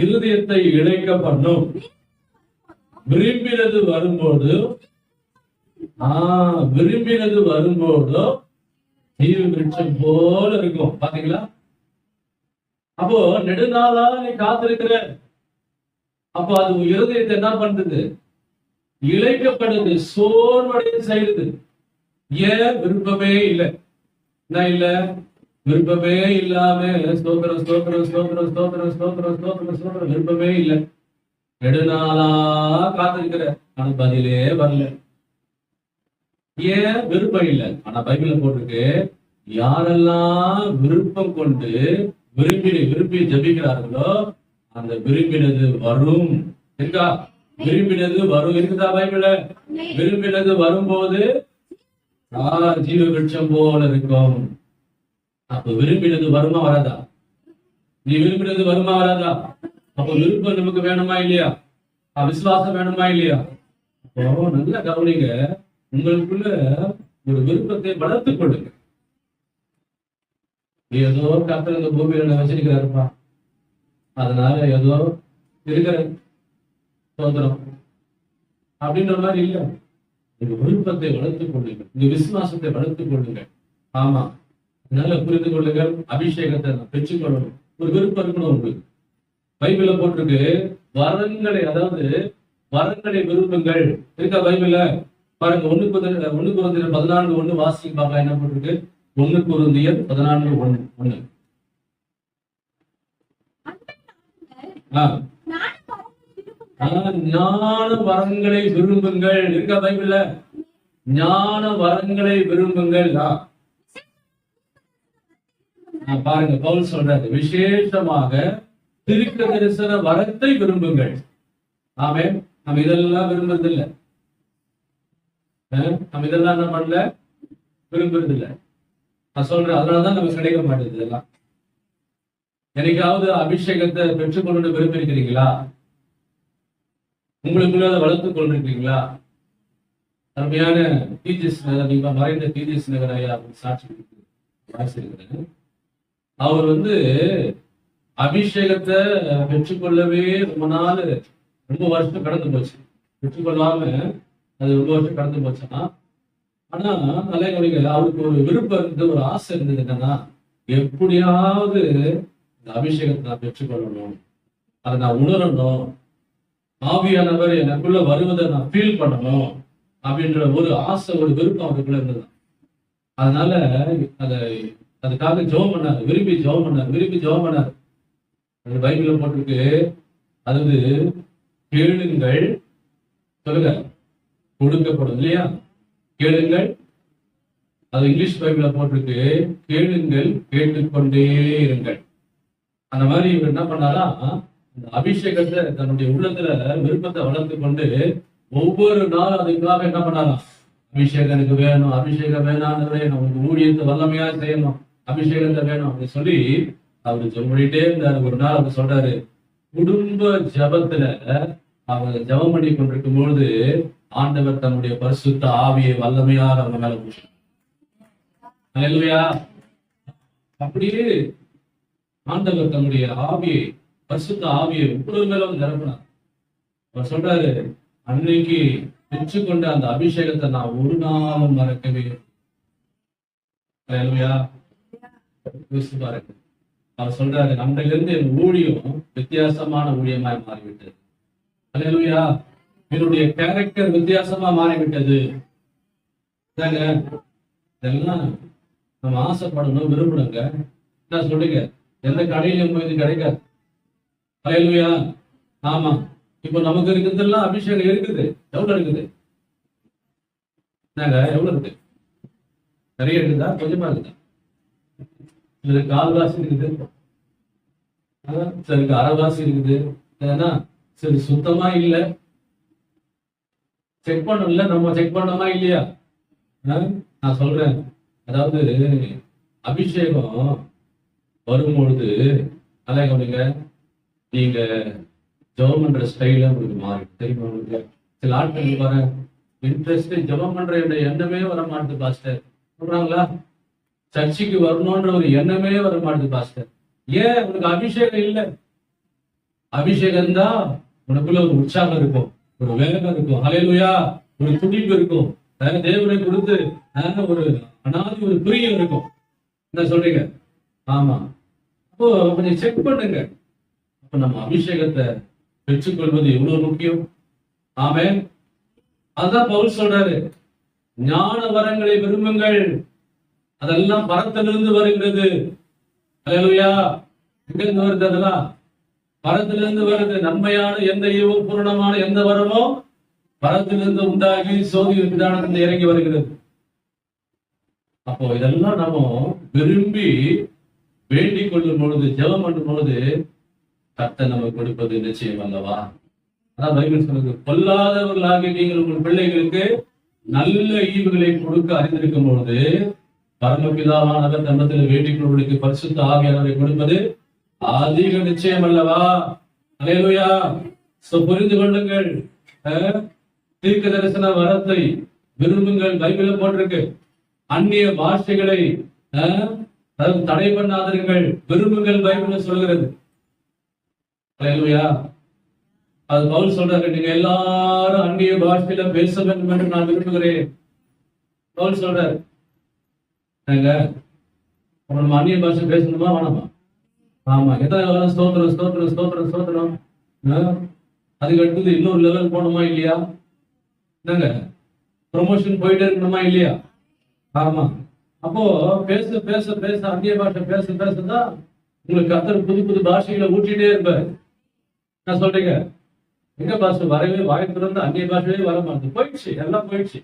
இருதயத்தை இழைக்க பண்ணும், விரும்பினது வரும்போது தீவு விருட்சம் போல இருக்கும். பாத்தீங்களா? அப்போ நெடுநாளா நீ காத்திருக்கிற, அப்போ அது இருதயத்தை என்ன பண்றது? இழைக்கப்படுது, சோர்வடைய செய்யுது. ஏன்? விருப்பமே இல்லை. என்ன இல்ல? விருப்பமே இல்லாம ஸ்தோத்திரம் ஸ்தோத்திரம் ஸ்தோத்திரம் ஸ்தோத்திரம் ஸ்தோத்திரம் ஸ்தோத்திரம் ஸ்தோத்திரம் விருப்பமே இல்லை. நெடுநாளா காத்திருக்கிற, ஆனா பதிலே வரல. ஏன்? விருப்பம் இல்லை. ஆனா பைபிள்ல போட்டிருக்கு, யாரெல்லாம் விருப்பம் கொண்டு விரும்பி ஜபிக்கிறார்களோ அந்த விரும்பினது வரும். இருக்கா? விரும்பினது வரும். இருக்குதா பைபிள்ல? விரும்பினது வரும்போது ஜீவ விருட்சம் போல இருக்கும். அப்ப விரும்பினது வருமா வராதா? நீ விரும்பினது வருமா வராதா? அப்ப விருப்பம் நமக்கு வேணுமா இல்லையா? விசுவாசம் வேணுமா இல்லையா? அப்போ நல்லா கவனிங்க, உங்களுக்குள்ள ஒரு விருப்பத்தை வளர்த்துக் கொள்ளுங்க. ஏதோ கர்த்தர் இந்த பூமியில வச்சிருக்கிறாருப்பா, அதனால ஏதோ இருக்கிற சோதரம் அப்படின்ற மாதிரி இல்ல. உங்க விருப்பத்தை வளர்த்துக் கொள்ளுங்கள், உங்க விசுவாசத்தை வளர்த்துக் கொள்ளுங்கள். ஆமா, அதனால புரிந்து கொள்ளுங்கள். அபிஷேகத்தை பெற்றுக்கொள்ளணும். ஒரு விருப்பம் இருக்கணும் உங்களுக்கு. பைபிள்ல போட்டிருக்கு வரங்களை, அதாவது வரங்களை விரும்புங்கள். இருக்கா பைபிள்ல? பாருங்க, 1 Corinthians 14:1 வாசிக்க பார்க்கலாம். என்ன போட்டிருக்கு? 1 Corinthians 14:1. ஞான வரங்களை விரும்புங்கள். இருக்கா பைபிள்ல? ஞான வரங்களை விரும்புங்கள். பாருங்க, பவுல் சொல்றாரு, விசேஷமாக தீர்க்க தரிசன வரத்தை விரும்புங்கள். ஆமே, நம்ம இதெல்லாம் விரும்புறது இல்லை. நம்ம இதெல்லாம் என்ன பண்ணல? விரும்புறது இல்லை. நான் சொல்றேன், அதனாலதான் நமக்கு கிடைக்க மாட்டேங்குது. இதெல்லாம் என்னைக்காவது அபிஷேகத்தை பெற்றுக்கொண்டு விரும்பியிருக்கிறீங்களா? உங்களுக்குள்ள அதை வளர்த்துக் கொண்டிருக்கிறீங்களா? அருமையான நீங்க மறைந்த டிஜிஎஸ் நகர் ஐயா சாட்சி வாசிக்கிறேன். அவர் அபிஷேகத்தை பெற்றுக்கொள்ளவே ரொம்ப வருஷம் கடந்து போச்சு. பெற்றுக்கொள்ளாம அது ரொம்ப வருஷம் கடந்து போச்சுன்னா, ஆனா நல்ல கவனிங்க, அவருக்கு ஒரு விருப்பம் இருந்தது, ஒரு ஆசை இருந்தது. என்னன்னா, எப்படியாவது இந்த அபிஷேகத்தை நான் பெற்றுக்கொள்ளணும், அதை நான் உணரணும், ஆவியானவர் எனக்குள்ள வருவதை நான் ஃபீல் பண்ணணும் அப்படின்ற ஒரு ஆசை, ஒரு விருப்பம் அவருக்குள்ள இருந்தது. அதனால அதுக்காக ஜெபம் பண்ணாரு, விரும்பி ஜெபம் பண்ணாரு. பைபிள்ல போட்டிருக்கு, அதாவது கேளுங்கள், சொல்லுங்க, கொடுக்கப்படும். இல்லையா? கேளுங்கள். அது இங்கிலீஷ் பைபிள்ல போட்டிருக்கு, கேளுங்கள், கேட்டுக்கொண்டே இருங்கள். அந்த மாதிரி இவர் என்ன பண்ணாரா, இந்த அபிஷேகத்தை தன்னுடைய உள்ளத்துல விருப்பத்தை வளர்த்து கொண்டு ஒவ்வொரு நாளும் அதுக்காக என்ன பண்ணாராம், அபிஷேகம் எனக்கு வேணும், அபிஷேகம் வேணான்னு, நமக்கு ஊழியத்தை வல்லமையா செய்யணும், அபிஷேகத்தை வேணும் அப்படின்னு சொல்லி அவரு சொல்லிட்டே இருந்தாரு. ஒரு நாள் அவர் சொல்றாரு, குடும்ப ஜபத்துல அவங்க ஜபம் பண்ணி கொண்டிருக்கும் பொழுது ஆண்டவர் தன்னுடைய பரிசுத்த ஆவியை வல்லமையாக அவங்க மேல பூசினார். அல்லேலூயா. அப்படியே ஆண்டவர் தன்னுடைய ஆவியை, பரிசுத்த ஆவியை ஒவ்வொரு மேல நிரப்பினார். அவர் சொல்றாரு, அன்னைக்கு பெற்றுக்கொண்ட அந்த அபிஷேகத்தை நான் ஒரு நாளும் மறக்கவே. அல்லேலூயா. பாருங்க, அவர் சொல்றாரு, நம்மளிலிருந்து என் ஊழியம் வித்தியாசமான ஊழியமாய் மாறிவிட்டது. அல்லேலூயா. என்னுடைய கேரக்டர் வித்தியாசமா மாறிவிட்டது. இதெல்லாம் நம்ம ஆசைப்படணும், விரும்பணுங்க. என்ன சொல்லுங்க, எந்த கடையிலும் போய் இது கிடைக்காது. அல்லேலூயா. ஆமா, இப்ப நமக்கு இருக்கிறதெல்லாம் அபிஷேகம் இருக்குது. எவ்வளவு இருக்குது? எவ்வளவு இருக்கு? நிறைய இருக்குதா, கொஞ்சமா இருக்குதா? சிலருக்கு கால்வாசி இருக்குது, சிலருக்கு அரைவாசி இருக்குது. ஏன்னா சரி, சுத்தமா இல்லை, செக் பண்ணல. நம்ம செக் பண்ணோமா இல்லையா? நான் சொல்றேன், அதாவது அபிஷேகம் வரும்பொழுது நல்லா கவனிங்க, நீங்க ஜெபம் பண்ற ஸ்டைல உங்களுக்கு மாறி தெரியுமா? உங்களுக்கு சில ஆட்கள் வர இன்ட்ரெஸ்ட், ஜெபம் பண்ற எண்ணமே வர மாட்டேது பாஸ்டர் சொல்றாங்களா? சர்ச்சைக்கு வரணும்ன்ற ஒரு எண்ணமே வர மாட்டேது பாஸ்டர். ஏன்? உனக்கு அபிஷேகம் இல்லை. அபிஷேகம் தான் உனக்குள்ள ஒரு உற்சாகம் இருக்கும், ஒரு வேகம் இருக்கும், அல்லேலூயா, ஒரு துடிப்பு இருக்கும், தேவனை கொடுத்து ஒரு அனாதி ஒரு பிரியம் இருக்கும். என்ன சொல்றீங்க? ஆமா. அப்போ கொஞ்சம் செக் பண்ணுங்க. அப்ப நம்ம அபிஷேகத்தை பெற்றுக்கொள்வது எவ்வளவு முக்கியம். ஆமென். அதுதான் பவுல் சொல்றாரு, ஞான வரங்களை விரும்புங்கள், அதெல்லாம் பரத்திலிருந்து வருகிறது. அல்லேலூயா. எங்கிருந்து வருது? அதெல்லாம் பரத்திலிருந்து வருது. நன்மையான எந்த ஈவும் பூரணமான எந்த வரமோ பரத்திலிருந்து உண்டாகி சோதி விதானத்திலிருந்து இறங்கி வருகிறது. அப்போ இதெல்லாம் நம்ம விரும்பி வேண்டிக் கொள்ளும் பொழுது, ஜெபம் பண்ணும் பொழுது கர்த்தர் நமக்கு கொடுப்பது நிச்சயம் அல்லவா? அதான் பைபிள் சொல்லுது, பொல்லாதவர்களாகி நீங்கள் உங்கள் பிள்ளைகளுக்கு நல்ல ஈவுகளை கொடுக்க அறிந்திருக்கும் பொழுது பரமபிதாவானவர் தன்னத்தில் வேண்டிக் கொள்வதற்கு பரிசுத்த ஆவியானவரை கொடுப்பது அதிக நிச்சயம் அல்லவா? அல்லேலூயா. புரிந்து கொள்ளுங்கள், தீர்க்க தரிசன வரத்தை விரும்புங்கள். பைபிள்ல போட்டிருக்கு, அந்நிய பாஷைகளை தடை பண்ணாதீர்கள், விரும்புங்கள். பைபிள் சொல்கிறது. அல்லேலூயா. அது பவுல் சொல்றாரு, நீங்க எல்லாரும் அந்நிய பாஷையில பேச வேண்டும் என்று நான் விரும்புகிறேன். பவுல் சொல்றாரு, நம்ம அந்நிய பாஷை பேசணுமா வேணாமா? ஆமா. எத்தனை ஸ்தோத்திரம் ஸ்தோத்திரம் ஸ்தோத்திரம் ஸ்தோத்திரம். அதுக்கு அடுத்தது இன்னொரு லெவல் போகணுமா இல்லையா? என்னங்க, ப்ரொமோஷன் போயிட்டே இருக்கணுமா இல்லையா? ஆமா. அப்போ பேச பேச பேச அந்நிய பாஷை பேச பேசதான் உங்களுக்கு கர்த்தர் புது புது பாஷைகளை ஊட்டிட்டே இருப்பாரு. என்ன சொல்றீங்க? எங்க பாஷை வரவே, வாய் திறந்து அந்நிய பாஷையே வர மாட்டேது. போயிடுச்சு, எல்லாம் போயிடுச்சு.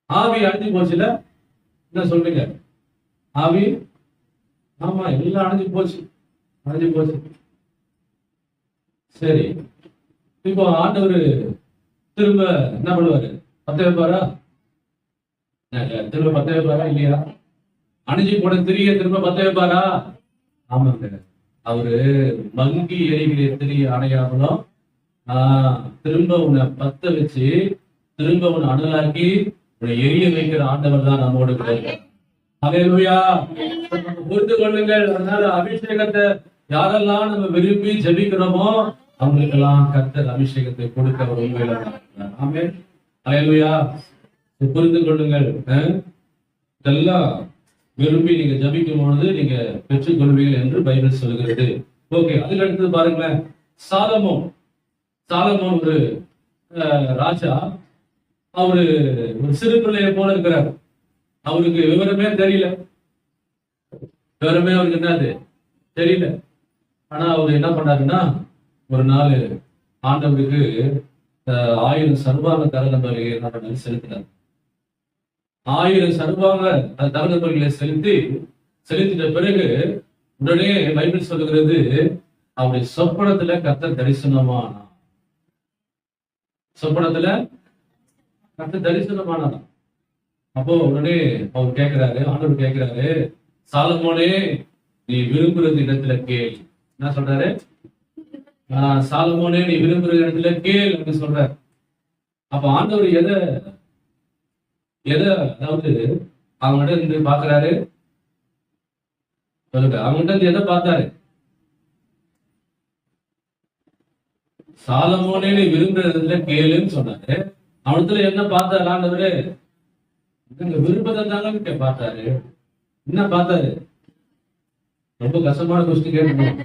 ஆவி அழிஞ்சு போச்சுல. என்ன சொல்றீங்க? ஆவி, ஆமா, எல்லாம் அணைஞ்சு போச்சு, அணைஞ்சு போச்சு. சரி, இப்போ ஆண்டவர் திரும்ப என்ன பண்ணுவாரு? பத்த வைப்பாரா? திரும்ப பத்த வைப்பாரா இல்லையா? அணைஞ்சு போன திரிய திரும்ப பத்த வைப்பாரா? ஆமாங்க. அவரு மங்கி எரிகிற திரிய அணையாமலும் திரும்ப உன்னை பத்த வச்சு திரும்ப உன்னை அனலாக்கி உன்னை எரிய வைக்கிற ஆண்டவர் தான் நம்மோடு கிடையாது. அல்லேலூயா. புரிந்து கொள்ளுங்கள். அதனால அபிஷேகத்தை யாரெல்லாம் நம்ம விரும்பி ஜெபிக்கிறோமோ அவங்களுக்கெல்லாம் கர்த்தர் அபிஷேகத்தை கொடுக்க ஒரு உண்மையில. ஆமென். அல்லேலூயா. புரிந்து கொள்ளுங்கள். இதெல்லாம் விரும்பி நீங்க ஜபிக்கும் பொழுது நீங்க பெற்றுக் கொள்வீர்கள் என்று பைபிள் சொல்கிறது. ஓகே, அதுக்கு அடுத்தது பாருங்களேன், சாலமோன். சாலமோன் ஒரு ராஜா. அவரு ஒரு சிறு பிள்ளையை போல இருக்கிறார். அவருக்கு விவரமே தெரியல. விவரமே அவருக்கு என்னது தெரியல. ஆனா அவர் என்ன பண்ணாருன்னா, ஒரு நாள் ஆண்டவருக்கு 1000 சர்வாங்க தரங்க பலியை என்ன பண்ணாரு? செலுத்தினார். 1000 சர்வாங்க தரங்க பலிகளை செலுத்திட்ட பிறகு உடனே பைபிள் சொல்லுகிறது, அவருடைய சொப்பனத்துல கர்த்தர் தரிசனமானா. சொப்பனத்துல கர்த்தர் தரிசனமானாதான். அப்போ உடனே அவர் கேட்கிறாரு, ஆண்டவர் கேட்கிறாரு, சாலமோனே நீ விரும்புறது இடத்துல கேள். என்ன சொல்றாரு? சாலமோனே நீ விரும்புற இடத்துல கேள் அப்படின்னு சொல்றாரு. அப்ப ஆண்டவர் எதை அதாவது அவங்ககிட்ட இருந்து பாக்குறாரு? அவங்ககிட்ட இருந்து எதை பார்த்தாரு? சாலமோனே நீ விரும்புற இடத்துல கேளுன்னு சொன்னாரு. அவனத்துல என்ன பார்த்தாரு ஆண்டவரு? விருப்பத்தை தாங்க பார்த்தாரு. என்ன பார்த்தாரு? ரொம்ப கஷ்டமான கொஸ்டின் கேட்கணும்.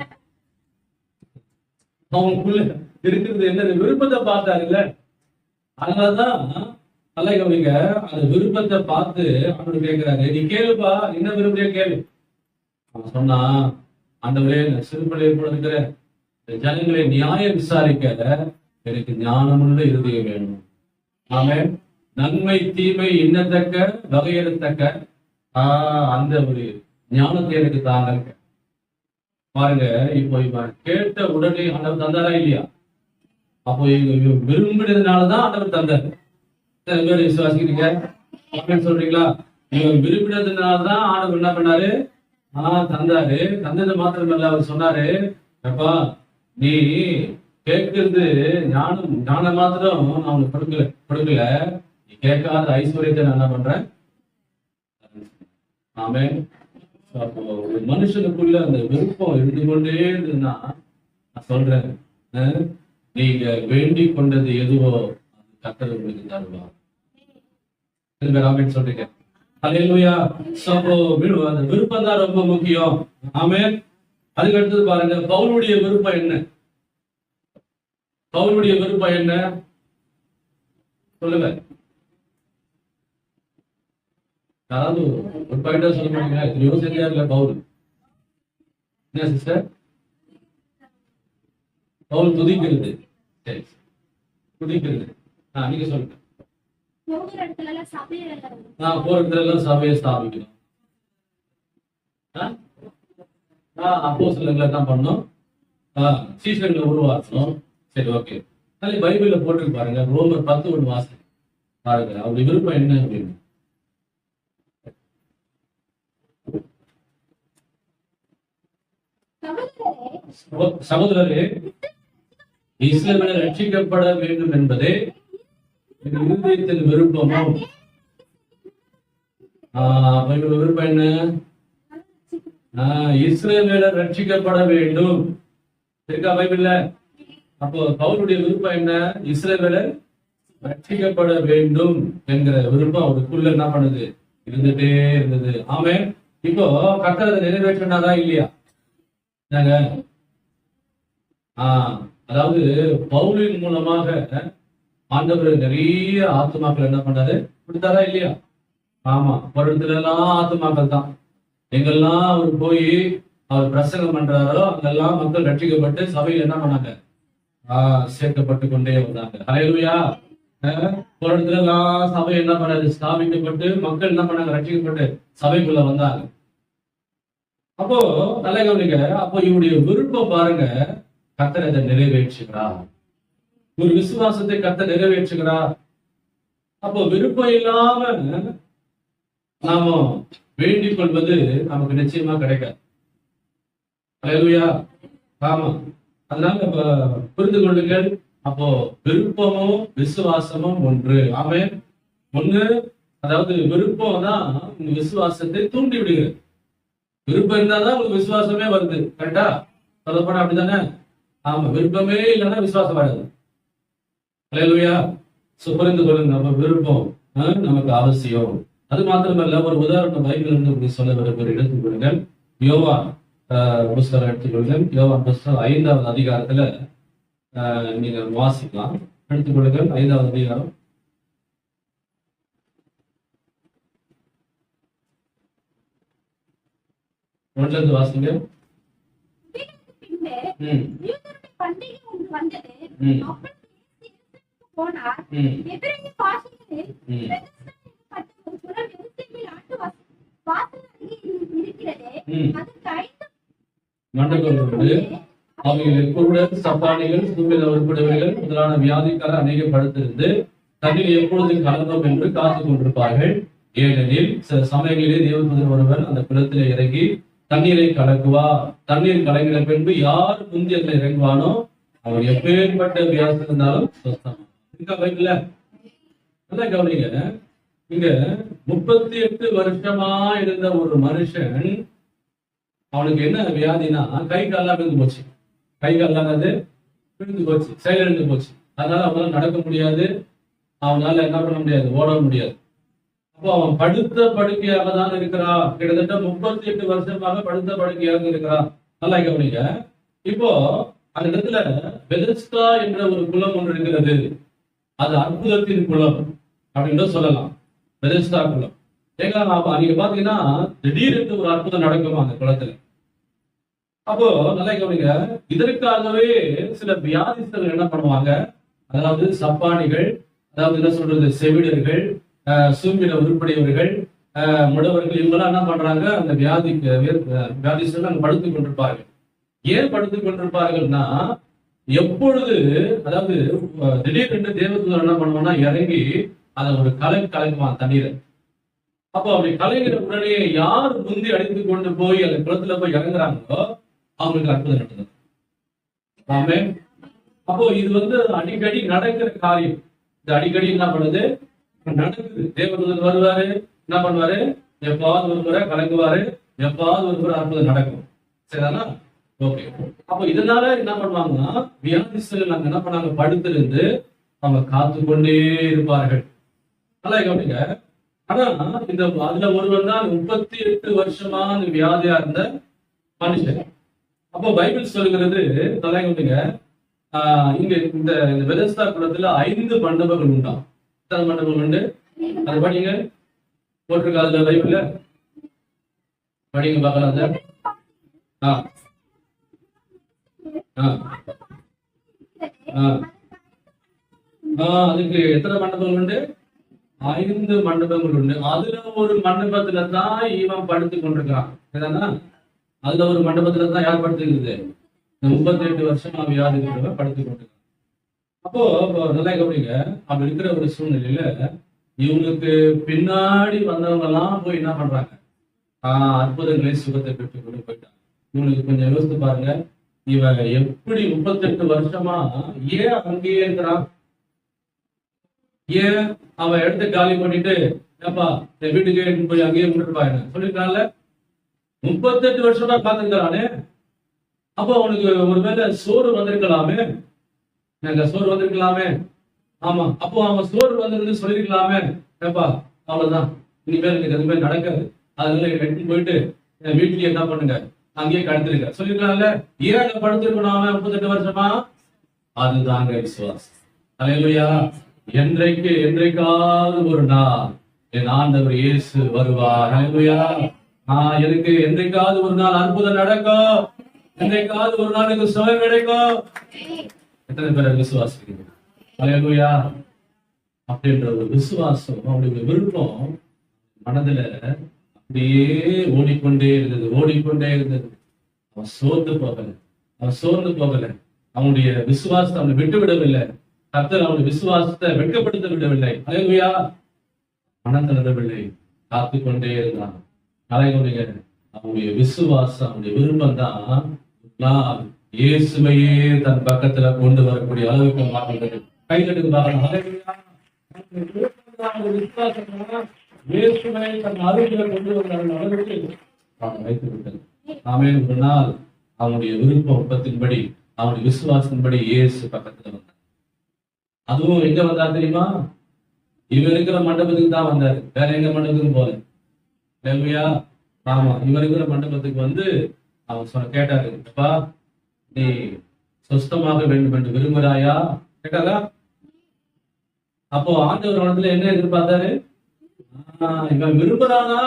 அவங்களுக்குள்ள இருக்கிறது என்னது? விருப்பத்தை பார்த்தாரு இல்ல. அதனாலதான் நல்லா கவனிங்க, அந்த விருப்பத்தை பார்த்து அவனு கேட்கிறாரு, நீ கேளுப்பா, என்ன விரும்புறிய கேளு. அவன் சொன்னா, ஆண்டவரே சிறு பிள்ளையை போல இருக்கிற ஜனங்களை நியாயம் விசாரிக்க எனக்கு ஞானமுள்ள இருதயம் வேணும். ஆமென். நன்மை தீமை இன்னத்தக்க வகையெடுத்தக்க அந்த ஒரு ஞானத்தை எனக்கு தாங்க. பாருங்க, இப்போ இவன் கேட்ட உடனே ஆண்டவர் தந்தாரா இல்லையா? அப்போ இவங்க விரும்பினதுனாலதான் ஆண்டவர் தந்தார். விசுவாசிக்கிறீங்க? சொல்றீங்களா? இவங்க விரும்பினதுனாலதான் ஆண்டவர் என்ன பண்ணாரு? தந்தாரு. தந்தது மாத்திரமல்ல, அவர் சொன்னாரு, அப்பா நீ கேட்கறது ஞானம் மாத்திரம் நான் உனக்கு கொடுக்கல, நீ கேட்காத ஐஸ்வர்யத்தை நான் என்ன பண்றேன்? ஆமென். அப்போ ஒரு மனுஷனுக்குள்ள அந்த விருப்பம் இருந்து கொண்டே இருந்ததுன்னா, நான் சொல்றேன், நீங்க வேண்டிக் கொண்டது எதுவோ அது கர்த்தர் உங்களுக்கு தருவா. ஆமென் சொல்றீங்க? அல்லேலூயா. அந்த விருப்பம் தான் ரொம்ப முக்கியம். ஆமென். அதுக்கு அடுத்தது பாருங்க, பவுலுடைய விருப்பம் என்ன? பவுலுடைய விருப்பம் என்ன? சொல்லுங்க. யாராவது ஒரு பாயிண்டா சொல்ல மாட்டீங்களா? எத்தனையோ செஞ்சார்ல பவுல். என்ன சிஸ்டர்? பவுல் துதிக்கிறது. சரி, துதிக்கிறது. நீங்க சொல்லுங்க. போற இடத்துல எல்லாம் சபையை ஸ்தாபிக்கணும். அப்போஸ்தலர்கள் என்ன பண்ணணும்? சீஷர்களை உருவாக்கணும். சரி, ஓகே. பைபிள்ல போட்டு பாருங்க, ரோமர் 10:1 வாசம் பாருங்க, அவருடைய விருப்பம் என்ன அப்படின்னு. சகோதரரே, இஸ்ரவேல் ரட்சிக்கப்பட வேண்டும் என்பதே இருதயத்தின் விருப்பமும். விருப்பம் என்ன? இஸ்ரவேலர் ரட்சிக்கப்பட வேண்டும் இருக்கா பைபிள்ல? அப்போ பவுலுடைய விருப்பம் என்ன? இஸ்ரவேலர் ரட்சிக்கப்பட வேண்டும் என்கிற விருப்பம் அவருக்குள்ள என்ன பண்ணுது? இருந்துட்டே இருந்தது. ஆமென். இப்போ கர்த்தர் நிறைவேற்றினாரா இல்லையா? அதாவது பவுலின் மூலமாக ஆண்டவர் நிறைய ஆத்துமாக்கள் என்ன பண்றாரு? கொடுத்தாரா இல்லையா? ஆமா, ஒரு இடத்துல எல்லாம் ஆத்துமாக்கள் தான். எங்கெல்லாம் அவர் போய் அவர் பிரசங்கம் பண்றாரோ அங்கெல்லாம் மக்கள் ரட்சிக்கப்பட்டு சபையில் என்ன பண்ணாங்க? சேர்க்கப்பட்டு கொண்டே வந்தாங்க. ஹல்லேலூயா. ஒரு இடத்துல எல்லாம் சபை என்ன பண்ணாரு? ஸ்தாபிக்கப்பட்டு மக்கள் என்ன பண்ணாங்க? ரட்சிக்கப்பட்டு சபைக்குள்ள வந்தாங்க. அப்போ நல்ல கவனிக்க. அப்போ இவருடைய விருப்பம் பாருங்க, கர்த்தர் அதை நிறைவேற்றுகிறார். ஒரு விசுவாசத்தை கர்த்தர் நிறைவேற்றுகிறார். அப்போ விருப்பம் இல்லாம நாம வேண்டிக் கொள்வது நமக்கு நிச்சயமா கிடைக்காது. ஹல்லேலூயா. ஆமா, அதனால புரிந்து கொள்ளுங்கள். அப்போ விருப்பமும் விசுவாசமும் ஒன்று. ஆமென். ஒண்ணு, அதாவது விருப்பம் தான் உங்க விசுவாசத்தை தூண்டி விடுகிறது. விருப்பம் இருந்தாதான் உங்களுக்கு விசுவாசமே வருது. கரெக்டா? சொல்லப்போனா அப்படித்தானே? ஆமா, விருப்பமே இல்லைன்னா விசுவாசம் வராது. ஹல்லேலூயா. புரிந்து கொள்ளுங்க. நம்ம விருப்பம் நமக்கு அவசியம். அது மாத்திரமல்ல, ஒரு உதாரணம் பைபிள் இருந்து சொல்ல விரும்புகிற எடுத்துக்கொள்ளுங்கள். யோவான் புஸ்தகம் எடுத்துக்கொள்ளுங்கள். யோவான் புஸ்தகம் 5வது அதிகாரத்துல நீங்க வாசிக்கலாம். எடுத்துக்கொள்ளுங்கள். 5வது அதிகாரம். ஒன்றுல இருந்து வாசிங்க. அவைகள் எப்பொழுது சப்பானிகள், சூழ்நிலை உறுப்பினர்கள் முதலான வியாதிக்கார அநேக படுத்திருந்து தண்ணீர் எப்பொழுது கலந்தோம் என்று காத்துக் கொண்டிருப்பார்கள். ஏனெனில் சில சமயங்களிலே தேவதூதன் ஒருவர் அந்த குளத்திலே இறங்கி தண்ணீரை கலக்குவா. தண்ணீர் கலங்கின பின்பு யார் முந்தி அதில் இறங்குவானோ அவன் எப்பேற்பட்ட வியாதி இருந்தாலும் சொஸ்தமா. நல்லா கவனிங்க. இங்க 38 வருஷமா இருந்த ஒரு மனுஷன், அவனுக்கு என்ன வியாதினா கை கால்லாம் விழுந்து போச்சு. கை காலானது விழுந்து போச்சு, செயலிழந்து போச்சு. அதனால அவனால நடக்க முடியாது, அவனால என்ன பண்ண முடியாது, ஓட முடியாது. அப்போ அவன் படுத்த படுக்கையாக தான் இருக்கிறான். கிட்டத்தட்ட 38 வருஷமாக படுத்த படுக்கையாக இருக்கிறான். நல்லா கவனிங்க. இப்போ அந்த இடத்துல பெதெஸ்தா என்ற ஒரு குளம் ஒன்று இருக்கிறது. அது அற்புதத்தின் குளம் அப்படின்னு சொல்லலாம். பெதெஸ்தா குளம். ஏங்க நீங்க பாத்தீங்கன்னா திடீரென்று ஒரு அற்புதம் நடக்குமா அந்த குளத்துல. அப்போ நல்லா கவனிங்க. இதற்காகவே சில வியாதிஸ்தர்கள் என்ன பண்ணுவாங்க, அதாவது சப்பானிகள், அதாவது என்ன சொல்றது, செவிடர்கள், சூம்பின உருப்படியவர்கள், முடவர்கள், இவங்கெல்லாம் என்ன பண்றாங்க, அந்த வியாதிஸ்தர்கள் அங்க படுத்துக் கொண்டிருப்பார்கள். ஏன் படுத்துக் கொண்டிருப்பார்கள்னா, எப்பொழுது அதாவது திடீரென்று தேவதூதன் என்ன பண்ணுவான்னா இறங்கி அதை ஒரு கலக்குவான் தண்ணீரை. அப்போ அப்படி கலைஞர உடனே யார் முந்தி அடித்து கொண்டு போய் அந்த குளத்துல போய் இறங்குறாங்களோ அவங்களுக்கு அற்புதம் நடந்தது. ஆமே. அப்போ இது அடிக்கடி நடக்கிற காரியம். இது அடிக்கடி என்ன பண்ணுது, நடக்குது. தேவதூதன் வருவாரு, என்ன பண்ணுவாரு, எப்பாவது ஒரு முறை கலங்குவாரு, எப்பாவது ஒரு முறை அற்புதம் நடக்கும். சரிதானா? ஓகே. அப்போ இதனால என்ன பண்ணுவாங்கன்னா வியாதிஸ்தர்கள் அங்க என்ன பண்ணாங்க, படுத்திருந்து அவங்க காத்து கொண்டே இருப்பார்கள். நல்லா கவனிங்க. ஆனா இந்த அதுல ஒருவர் தான் 38 வருஷமா வியாதியா இருந்த மனுஷன். அப்போ பைபிள் சொல்லுகிறது, நல்லா கவனிங்க, இங்க இந்த பெதெஸ்தா குளத்துல 5 மண்டபங்கள் உண்டாம். எத்தனை மண்டபங்கள் உண்டு? அது படிங்க, போட்டிருக்கா அதுல பைபிள்ல, படிங்க பார்க்கலாம். அது அதுக்கு எத்தனை மண்டபங்கள் உண்டு? 5 மண்டபங்கள் உண்டு. அதுல ஒரு மண்டபத்துல தான் இவன் படுத்து கொண்டிருக்கான். அதுல ஒரு மண்டபத்துல தான் யார் படுத்துக்கிறது? 38 வருஷமா வியாதி இருக்கிறவன் படுத்து கொண்டிருக்கான். அப்போ நல்லா கவனிங்க, அப்படி இருக்கிற ஒரு சூழ்நிலையில இவனுக்கு பின்னாடி வந்தவங்க எல்லாம் போய் என்ன பண்றாங்க? அற்புதங்களை சுகத்தை பெற்றுக் கொண்டு போயிட்டாங்க. இவனுக்கு கொஞ்சம் யோசித்து பாருங்க, இவன் எப்படி 38 வருஷமா ஏன் அங்கேயே இருக்கிறான்? ஏன் அவன் இடத்த காலி பண்ணிட்டு ஏப்பா என் வீட்டுக்கு போய் அங்கேயே விட்டுருப்பா என்ன சொல்லிருக்கான்ல? 38 வருஷமா காத்துக்கிறானே. அப்போ அவனுக்கு ஒருவேளை சோறு வந்திருக்கலாமே, சோறு வந்திருக்கலாமே. ஆமா, அப்போ அவன் சோறு வந்திருந்து சொல்லிருக்கலாமே, ஏப்பா அவ்வளவுதான், இனிமேல் எனக்கு எதுவுமே நடக்காது, அதனால எடுத்து போயிட்டு என் வீட்டுலயே என்ன பண்ணுங்க, அங்கேயே கடத்திருக்க சொல்லிருக்கலாம்ல. ஏன் படுத்திருக்கணும் அவன் 38 வருஷமா? அதுதாங்க விசுவாசம். அல்லேலூயா. என்றைக்காவது ஒரு நாள் என் ஆண்டவர் இயேசு வருவார். அல்லேலூயா. எனக்கு என்றைக்காவது ஒரு நாள் அற்புதம் நடக்கும், என்றைக்காவது ஒரு நாள் எனக்கு சுகம் கிடைக்கும். எத்தனை பேர் விசுவாசிக்கிறீங்க? அல்லேலூயா. அப்படின்ற ஒரு விசுவாசம், அவருடைய விருப்பம் மனதுல அப்படியே ஓடிக்கொண்டே இருந்தது. அவன் சோர்ந்து போகல. அவனுடைய விசுவாசத்தை அவனை விட்டு விடவில்லை. கர்த்தர் அவனுடைய விசுவாசத்தை வெட்கப்படுத்த விடவில்லை. அல்லேலூயா. மனம் தளரவில்லை, காத்துக்கொண்டே இருந்தான். அவனுடைய விசுவாசம், அவனுடைய விருப்பம் தான் இயேசுவையே தன் பக்கத்துல கொண்டு வரக்கூடிய அளவுக்கு மாற்றினது. கைதட்டுக்கு பாருங்க. இயேசுவை தன் அருகில கொண்டு வந்த அளவுக்கு வைத்து விட்டது. ஆமென். ஒரு நாள் அவனுடைய விருப்ப ஒப்பத்தின்படி, அவனுடைய விசுவாசத்தின்படி இயேசு பக்கத்துல வந்தார். அதுவும் எங்க வந்தார் தெரியுமா? இவன் இருக்கிற மண்டபத்துக்கு தான் வந்தாரு, வேற எங்க மண்டபத்துக்கு போல. இல்லையா? ஆமா, இவன் இருக்கிற மண்டபத்துக்கு வந்து அவன் கேட்டாரு, அப்பா நீ சுஸ்தமாக வேண்டும் என்று விரும்புகிறாயா கேட்டாரா? அப்போ ஆண்டவர் மனத்துல என்ன எதிர்பார்த்தாரு? இவன் விரும்புறானா,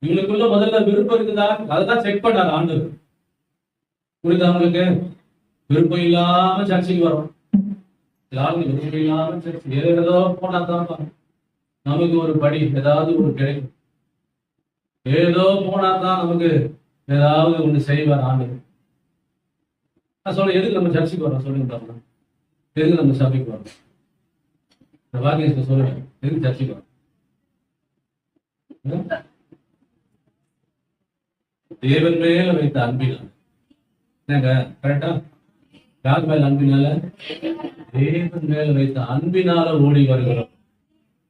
இவனுக்குள்ள முதல்ல விருப்பம் இருக்குதா, அதான் செக் பண்ணாரு ஆண்டவர். புரியுதா உங்களுக்கு? விருப்பம் இல்லாம சர்ச்சைக்கு வரும். யாரும் விருப்பம் இல்லாம சர்ச்சை ஏதோ போனாதான் நமக்கு ஒரு படி ஏதாவது ஒரு கிடைக்கும். ஏதோ போனாதான் நமக்கு ஏதாவது ஒண்ணு செய்வார் ஆண்டவர். சொல்ல எதுக்கு நம்ம சர்ச்சைக்கு வரோம் சொல்லுங்க? எதுக்கு நம்ம சபைக்கு வரோம்? வாக்கியத்தை சொல்லுங்க, எதுக்கு சர்ச்சைக்கு வரோம்? தேவன் மேல வைத்த அன்பினால. என்னங்க கரெக்டா? யார் மேல அன்பினால? தேவன் மேல வைத்த அன்பினால ஓடி வருகிறோம்.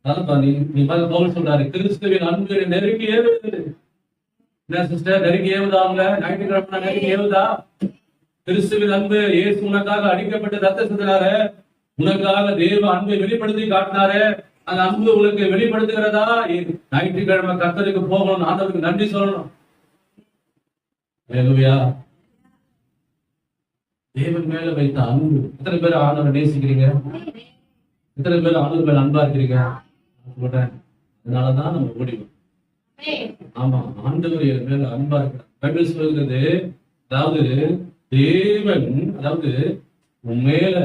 அதான் நீ பவுல் சொல்றாரு, கிறிஸ்துவின் அன்பு நெருங்கி ஏவுது. என்ன சிஸ்டர், நெருங்கி ஏவுதா? அவங்க ஞாயிற்றுக்கிழமை நெருங்கி ஏவுதா? கிறிஸ்துவின் அன்பு, இயேசு உனக்காக அடிக்கப்பட்டு ரத்த சிந்தினாரு, உனக்காக தேவ அன்பை வெளிப்படுத்தி காட்டினாரு. அந்த அன்பு உனக்கு வெளிப்படுத்துகிறதா? ஞாயிற்றுக்கிழமை கர்த்தருக்கு போகணும், ஆண்டவருக்கு நன்றி சொல்லணும். அல்லேலூயா. தேவன் மேல வைத்த அன்பு. எத்தனை பேர் ஆண்டவரை நேசிக்கிறீங்க? எத்தனை பேர் ஆண்டவர் மேல அன்பா இருக்கிறீங்க? அதனாலதான் நம்ம ஓடிவோம். ஆமா, ஆண்டவர் மேல அன்பா இருக்கிறார். பைபிள் சொல்கிறது, அதாவது தேவன் உன் மேல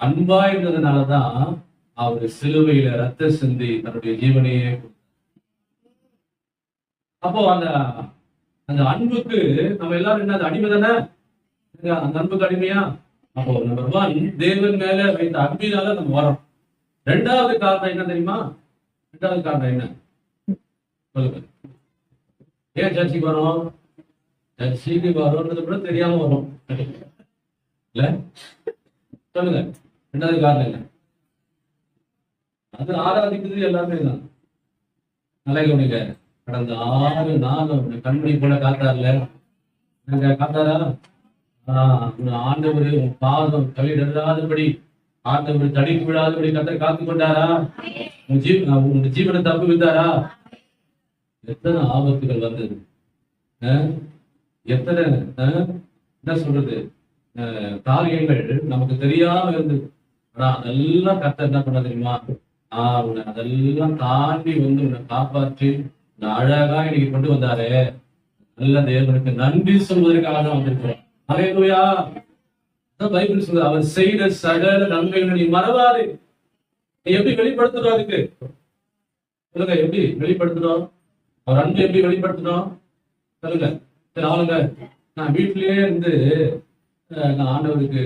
அன்பா இருந்ததுனாலதான் அவர் சிலுவையில ரத்த சிந்தி தன்னுடைய ஜீவனையே. அப்போ அந்த அன்புக்கு நம்ம எல்லாரும் என்ன அடிமை தானே? அந்த அன்புக்கு அடிமையா? அப்போ நம்பர் 1, தேவன் மேல வைத்த அன்பினால நம்ம வரோம். 2வது காரணம் என்ன தெரியுமா? 2வது காரணம் என்ன சொல்லுங்க? ஏன் சர்ச்சைக்கு வரோம்? சர்ச்சைக்கு வரோன்றது கூட தெரியாம வரும் இல்ல? சொல்லுங்க, 2வது காரணம் என்ன? அது ஆராதிக்கிறது எல்லாமே தான். நல்லா கவனிங்க. கடந்த 6 நாள் கண்மணி போல காத்தார்ல, காத்தாரா? ஆண்டவர் உன் பாதம் தள்ளிடாதபடி, ஆண்டவர் தடிக்கு விடாதபடி கத்தர் காத்து கொண்டாரா? உங்க ஜீவனை தப்பு விட்டாரா? எத்தனை ஆபத்துகள் வந்தது, எத்தனை என்ன சொல்றது காரியங்கள் நமக்கு தெரியாம இருந்தது. ஆனா அதெல்லாம் கத்தர் என்ன பண்ண தெரியுமா? உன்னை அதெல்லாம் தாண்டி வந்து உன்னை காப்பாற்றி உன்னை அழகா இன்னைக்கு கொண்டு வந்தாரே, நல்ல தேவனுக்கு நன்றி சொல்வதற்காக தான் வந்திருக்கிறோம். அல்லேலூயா. அதான் பைபிள் சொல்லுது, அவர் செய்த சகல நன்மைகளை நீ மறவாதே. நீ எப்படி வெளிப்படுத்தணும்? அதுக்கு சொல்லுங்க, எப்படி வெளிப்படுத்தணும்? அவர் அன்பு எப்படி வெளிப்படுத்தணும் சொல்லுங்க. சரி, அவனுங்க நான் வீட்டிலேயே இருந்து நான் ஆண்டவருக்கு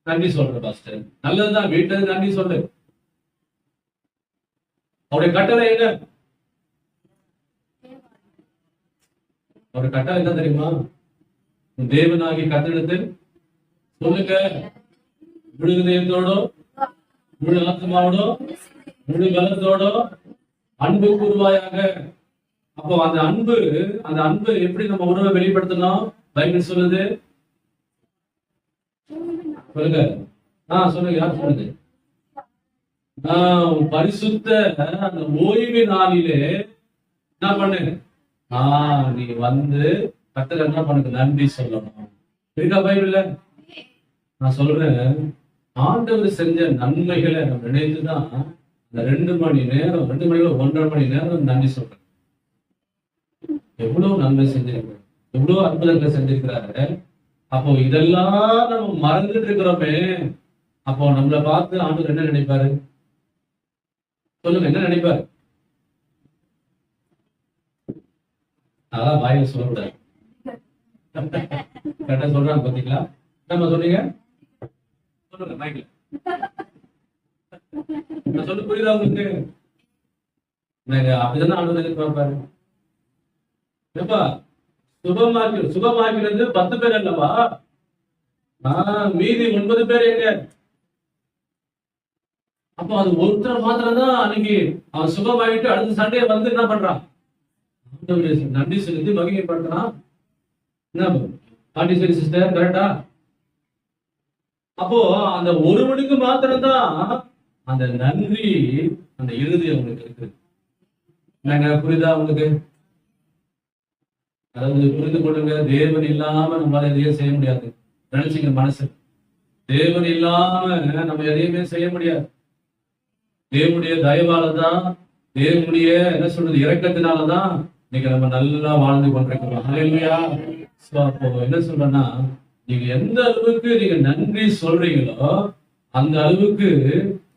நன்றி சொல்றேன் பாஸ்டர். நல்லதுதான், வீட்டுல இருந்து நன்றி சொல்லு. அவருடைய கட்டளை என்ன? அவருடைய கட்டளை என்ன தெரியுமா? தேவனாகி கத்தெடுத்து சொல்லுங்க, முழு இதயத்தோடோ முழு ஆத்மாவோடோ முழு பலத்தோடோ அன்பு கூறுவாயாக. அப்போ அந்த அன்பு எப்படி நம்ம உணவை வெளிப்படுத்தணும்? பைபிள் சொல்லுது. சொல்லுங்க. சொல்லுங்க, யார் சொல்லுது? பரிசுத்த அந்த ஓய்வு நாளிலே என்ன பண்ணு? நீ வந்து கர்த்தர் என்ன பண்ணுங்க? நன்றி சொல்லணும். இருக்கா பைபிள்ல? நான் சொல்றேன், ஆண்டவர் செஞ்ச நன்மைகளை நம்ம நினைத்துதான் அந்த 2 மணி நேரம் 1.5 மணி நேரம் நன்றி சொல்றேன். எவ்வளவு நன்மை செஞ்சிருக்கிறோம், எவ்வளவு அற்புதங்களை செஞ்சிருக்கிறாரு. அப்போ இதெல்லாம் நம்ம மறந்துட்டு இருக்கிறோமே. அப்போ நம்மளை பார்த்து ஆண்டவர் என்ன நினைப்பாரு? சொல்லுங்க, என்ன நினைப்பாரு? அதான் வாயில சொல்லக்கூடாது. கரெக்டா சொல்றாங்க பாத்தீங்களா? நம்ம சொன்னீங்க சொல்லுங்க மைக்ல. நான் சொல்ல புரியுதா உங்களுக்கு? அப்படிதான் ஆண்டவர் எதிர்பார்ப்பாரு. எப்பா சுகமாக்கிறது 10 பேர் அல்லவா? மீதி 9 பேர் எங்க? அப்போ அது ஒருத்தர் மாத்திரம் தான் அன்னைக்கு அவன் சுகமாயிட்டு அடுத்த சண்டே வந்து என்ன பண்றான்? நன்றி செலுத்தி மகிமைப்படுத்துறான். என்ன பாண்டி சரி சிஸ்டர், கரெக்டா? அப்போ அந்த ஒருவனுக்கு மாத்திரம் தான் அந்த நன்றி, அந்த இறுதி அவங்களுக்கு இருக்கு. புரியுதா உங்களுக்கு? அதாவது புரிந்து கொள்ளுங்க, தேவன் இல்லாம நம்மளால எதையும் செய்ய முடியாது. நினைச்சுங்க மனசு, தேவன் இல்லாம நம்ம எதையுமே செய்ய முடியாது. தேவனுடைய தயவாலதான், தேவனுடைய என்ன சொல்றது இரக்கத்தினாலதான் இன்னைக்கு நம்ம நல்லா வாழ்ந்து கொண்டிருக்கிறோம். அல்லேலூயா. அப்போ என்ன சொல்றேன்னா, நீங்க எந்த அளவுக்கு நீங்க நன்றி சொல்றீங்களோ அந்த அளவுக்கு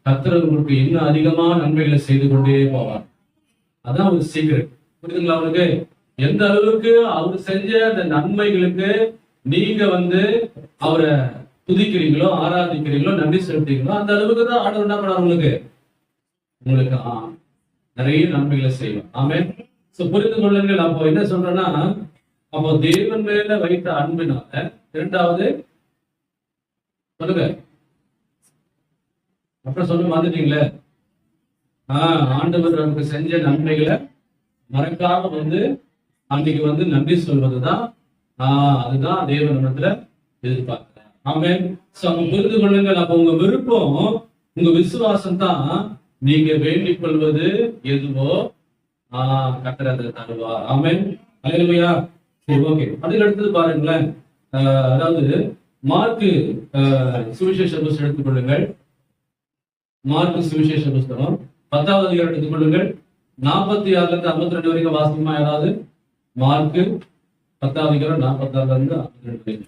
கர்த்தர் உங்களுக்கு இன்னும் அதிகமா நன்மைகளை செய்து கொண்டே போவார். அதான் ஒரு சீக்கிரம். புரியுதுங்களா உங்களுக்கு? எந்த அளவுக்கு அவர் செஞ்ச அந்த நன்மைகளுக்கு நீங்க வந்து அவரை துதிக்கிறீங்களோ, ஆராதிக்கிறீங்களோ, நன்றி செலுத்துறீங்களோ, அந்த அளவுக்கு தான் ஆண்டவர் என்ன பண்ணார் உங்களுக்கு நிறைய நன்மைகளை செய்யும். ஆமென். புரிந்து கொள்ளுங்கள். அப்போ என்ன சொல்றேன்னா, அப்போ தேவன் மேல வைத்த அன்பினால, இரண்டாவது சொல்லுங்க, அப்புறம் சொல்ல மாத்திட்டீங்களே, ஆண்டவர் நமக்கு செஞ்ச நன்மைகளை மறக்காம வந்து அன்னைக்கு வந்து நன்றி சொல்வதுதான், அதுதான் தேவன் இடத்துல எதிர்பார்க்கிறார். ஆமென். புரிந்து கொள்ளுங்கள். அப்ப உங்க விருப்பம், உங்க விசுவாசம் தான் நீங்க வேண்டிக் கொள்வது எதுவோ கர்த்தர் அதை தருவார். ஆமென். அல்லேலூயா. சரி, ஓகே. அதுக்கு அடுத்தது பாருங்களேன். அதாவது மார்க்கு சுவிசேஷ புஸ்தகம் எடுத்துக் கொள்ளுங்கள். மார்க்கு சுவிசேஷ புஸ்தகம் 10வது அதிகாரம் எடுத்துக் கொள்ளுங்கள். 46ல இருந்து 52 வரைக்கும் வாசிக்குமா யாராவது? மார்க்கு 10வது அதிகாரம் 46ல இருந்து 52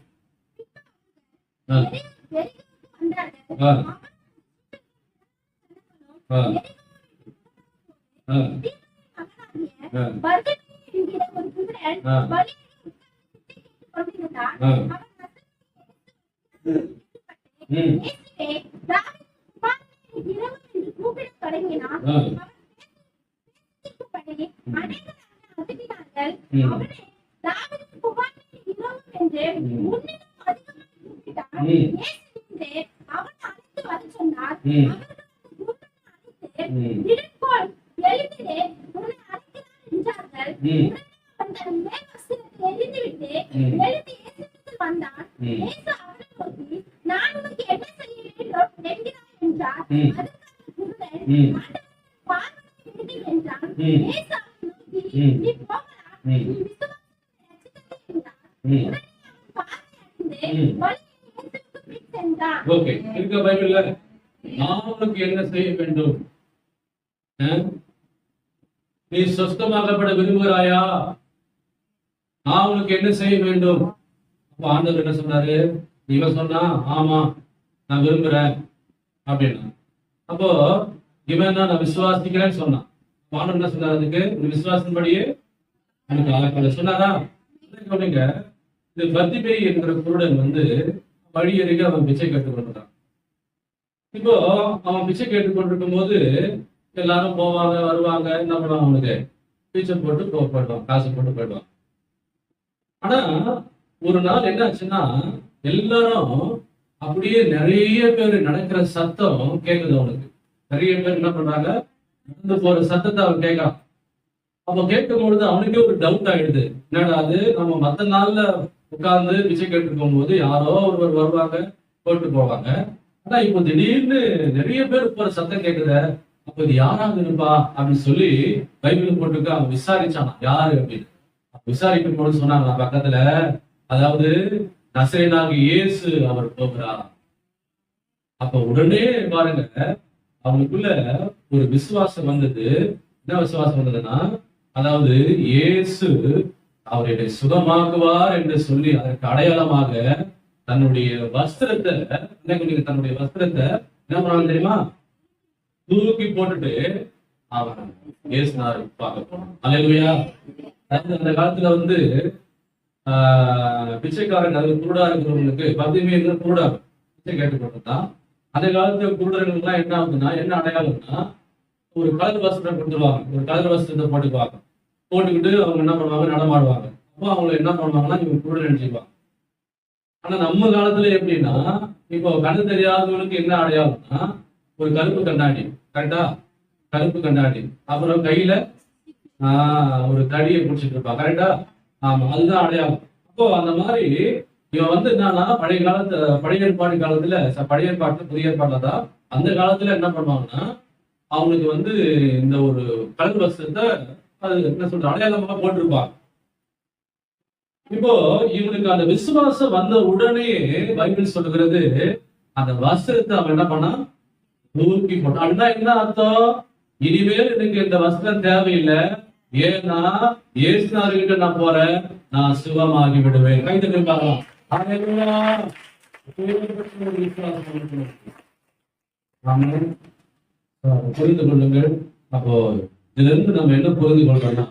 ஓகே. இருக்க பைபிள்ல நான் உனக்கு என்ன செய்ய வேண்டும்? நீ சொஸ்தமாகப்பட விரும்புகிறாயா? நான் உனக்கு என்ன செய்ய வேண்டும்? அப்ப ஆண்டவர் என்ன சொன்னாரு? இவன் சொன்னா, ஆமா நான் விரும்புறேன் அப்படின்னா. அப்போ இவன் தான் நான் விசுவாசிக்கிறேன்னு சொன்னான். ஆண்டவர் என்ன சொன்னார்? அதுக்கு விசுவாசத்தின்படியே எனக்கு சொன்னாரா? இந்த பத்திபை என்கிற குருடன் வழி அருகே அவன் பிச்சை கேட்டுக்கொண்டிருக்கான். இப்போ அவன் பிச்சை கேட்டுக்கொண்டிருக்கும் போது எல்லாரும் போவாங்க வருவாங்க, என்ன பண்ணுவாங்க, அவனுக்கு பிச்சை போட்டு போயிடுவான், காசு போட்டு போயிடுவான். ஆனா ஒரு நாள் என்ன ஆச்சுன்னா, எல்லாரும் அப்படியே நிறைய பேர் நடக்கிற சத்தம் கேட்குது அவனுக்கு. நிறைய பேர் என்ன பண்றாங்க, நடந்து போற சத்தத்தை அவன் கேட்கறான். அப்ப கேட்கும் பொழுது அவனுக்கே ஒரு டவுட் ஆயிடுது. என்னடா அது, நம்ம மத்த நாள்ல உட்கார்ந்து பிச்சை கேட்டு இருக்கும் போது யாரோ ஒருவர் வருவாங்க, போட்டு போவாங்க. ஆனா இப்போ திடீர்னு நிறைய பேர் போற சத்தம் கேட்குத, அப்ப இது யாராவது இருப்பா அப்படின்னு சொல்லி பைபிள் போட்டுக்கு அவன் விசாரிச்சானா யாரு அப்படின்னு. விசாரிக்கும் போது சொன்னாங்க பக்கத்துல, அதாவது நசரேயனாகிய இயேசு அவர் போகிறார். அப்ப உடனே பாருங்க, அவனுக்குள்ள ஒரு விசுவாசம் வந்தது. என்ன விசுவாசம் வந்ததுன்னா, அதாவது இயேசு அவரை சுகமாக்குவார் என்று சொல்லி அதற்கு அடையாளமாக தன்னுடைய வஸ்திரத்தை தன்னுடைய வஸ்திரத்தை என்ன பண்ணாங்க தெரியுமா, தூக்கி போட்டுட்டு அவன் இயேசுனார் பார்க்க போனான். அல்லேலூயா. அந்த காலத்துல பிச்சைக்காரன், அது குருடா இருக்கிறவங்களுக்கு 10 குருடா பிச்சை கேட்டுக்கொண்டுதான். அந்த காலத்துல குருடர்கள் எல்லாம் என்ன ஆகுதுன்னா, என்ன அடையாளம்னா, ஒரு கலர் வஸ்திரம் கொடுத்துருவாங்க, ஒரு கலர் வஸ்திரத்தை போட்டுக்குவாங்க. போட்டுக்கிட்டு அவங்க என்ன பண்ணுவாங்க, நடமாடுவாங்க. அப்போ அவங்க என்ன பண்ணுவாங்கன்னா, இவங்க குருடன் நினைச்சுக்குவாங்க. ஆனா நம்ம காலத்துல எப்படின்னா, இப்போ கண்ணு தெரியாதவங்களுக்கு என்ன அடையாளம்னா, ஒரு கருப்பு கண்ணாடி, கரெக்டா, கருப்பு கண்ணாடி, அப்புறம் கையில ஒரு தடியை பிடிச்சிட்டு இருப்பான், கரெக்டா, ஆமா, அதுதான் அடையாளம். அப்போ அந்த மாதிரி இவன் என்னன்னா, பழைய காலத்து பழைய ஏற்பாடு காலத்துல, பழைய ஏற்பாட்டுல புதிய ஏற்பாடுல தான் அந்த காலத்துல என்ன பண்ணுவாங்கன்னா, அவனுக்கு இந்த ஒரு கலர் வஸ்திரத்தை அது என்ன சொல்ற அடையாளமாக போட்டிருப்பாங்க. இப்போ இவனுக்கு அந்த விசுவாசம் வந்த உடனே பைபிள் சொல்லுகிறது, அந்த வஸ்திரத்தை அவன் என்ன பண்ணா, தூக்கி போட்டான். அப்படின்னா என்ன அர்த்தம்? இனிமேல் எனக்கு இந்த வஸ்திரம் தேவையில்லை, ஏன்னா இயேசுனார்கிட்ட நான் போறேன், நான் சுகமாகி விடுவேன். கைது பார்க்கலாம். புரிந்து கொள்ளுங்கள். அப்போ இதுல இருந்து நம்ம என்ன புரிந்து கொள்றோம்னா,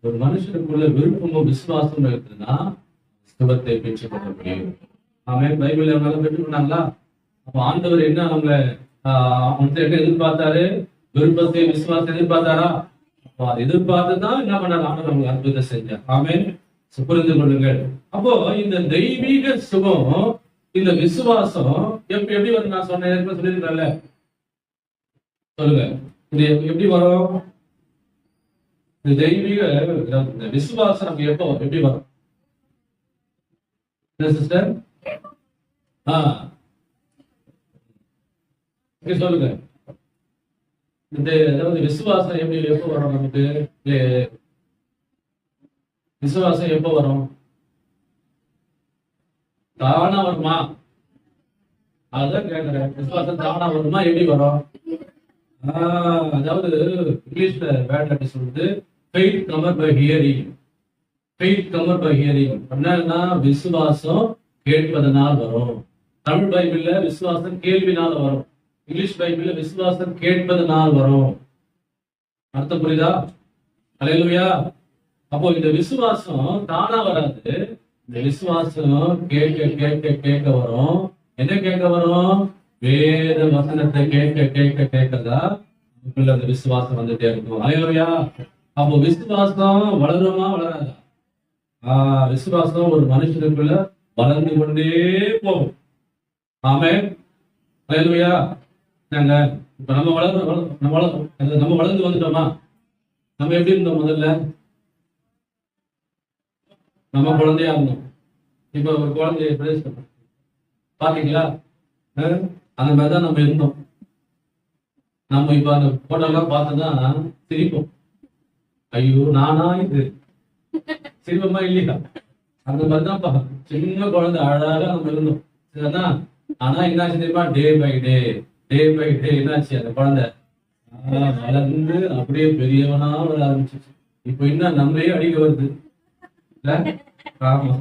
ஒரு மனுஷனுக்குள்ள விருப்பமும் விசுவாசமும் இருக்குதுன்னா சுகத்தை பெற்றுக் கொள்ள முடியும். அவன் பைபிள் அவங்களால பெற்றுக்கொண்டாங்களா? அப்போ ஆண்டவர் என்ன அவங்களை என்ன எதிர்பார்த்தாரு? விருப்பத்தை விசுவாசத்தை எதிர்பார்த்தாரா? அதை எதிர்பார்த்துதான் என்ன பண்ணாரு? ஆண்டவர் அவங்க அற்புதத்தை செஞ்சார். ஆமென். புரிந்து கொள்ளுங்கள். அப்போ இந்த தெய்வீக சுகம், இந்த விசுவாசம் எப்படி வரும்? நான் சொன்னேன், சொல்லியிருக்கேன்ல, சொல்லுங்க, இது எப்படி வரும்? இந்த தெய்வீக விசுவாசம் நமக்கு எப்படி வரும் சிஸ்டர்? சொல்லுங்க. அதாவது விசுவாசம் எப்போ வரும் நமக்கு? விசுவாசம் எப்போ வரும்? தானா வருமா? அதான் கேட்கிறேன். விசுவாசம் தானா வருமா, எப்படி வரும்? அதாவது இங்கிலீஷ்ல வேர்ட் சொல்றது faith comes by hearing. faith comes by hearing. அப்படின்னா விசுவாசம் கேட்பதனால் வரும். தமிழ் பைபிள்ல விசுவாசம் கேள்வினால வரும். இங்கிலீஷ் பைபிள்ல விசுவாசம் கேட்பதனால் வரும். அர்த்தம் புரியுதா? அல்லேலூயா. அப்போ இந்த விசுவாசம் தானா வராது. இந்த விசுவாசம் கேட்க கேட்க கேட்க வரும். என்ன கேட்க வரும்? வேத வசனத்தை கேட்க கேட்க கேட்கதான் அந்த விசுவாசம் வந்துட்டே இருக்கும். அல்லேலூயா. அப்போ விசுவாசம் வளருமா வளராதா? விசுவாசம் ஒரு மனுஷனுக்குள்ள வளர்ந்து கொண்டே போகும். ஆமென். அல்லேலூயா. நாங்க இப்ப நம்ம வளர்ந்து வந்துட்டோமா? நம்ம எப்படி இருந்தோம் முதல்ல? நம்ம குழந்தையா இருந்தோம். இப்ப ஒரு குழந்தைய பாத்தீங்களா? அந்த மாதிரிதான் நம்ம இருந்தோம். நம்ம இப்ப அந்த போட்டோ எல்லாம் பார்த்துதான் சிரிப்போம். ஐயோ நானா இது? சிரிப்பமா இல்லையா? அந்த மாதிரிதான் சின்ன குழந்தை அழகா நம்ம இருந்தோம். ஆனா என்னாச்சு தெரியுமா? Day by day day by day என்னாச்சு அந்த குழந்தை வளர்ந்து அப்படியே பெரியவனா வர ஆரம்பிச்சிச்சு. இப்ப இன்னும் நம்மளையே அடிக்க வருது. ஆமா,